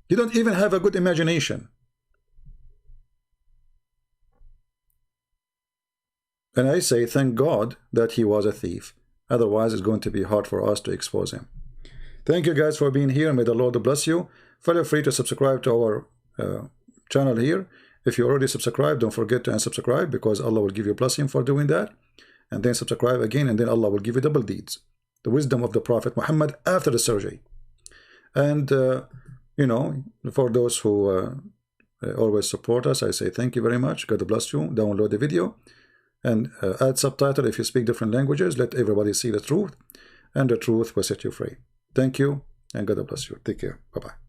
You don't even have a good imagination. And I say thank God that he was a thief. Otherwise it's going to be hard for us to expose him. Thank you guys for being here. May the Lord bless you. Feel free to subscribe to our channel here. If you already subscribed, don't forget to unsubscribe, because Allah will give you a blessing for doing that. And then subscribe again, and then Allah will give you double deeds. The wisdom of the Prophet Muhammad after the surgery. And, you know, for those who always support us, I say thank you very much. God bless you. Download the video. And add subtitle if you speak different languages. Let everybody see the truth. And the truth will set you free. Thank you. And God bless you. Take care. Bye-bye.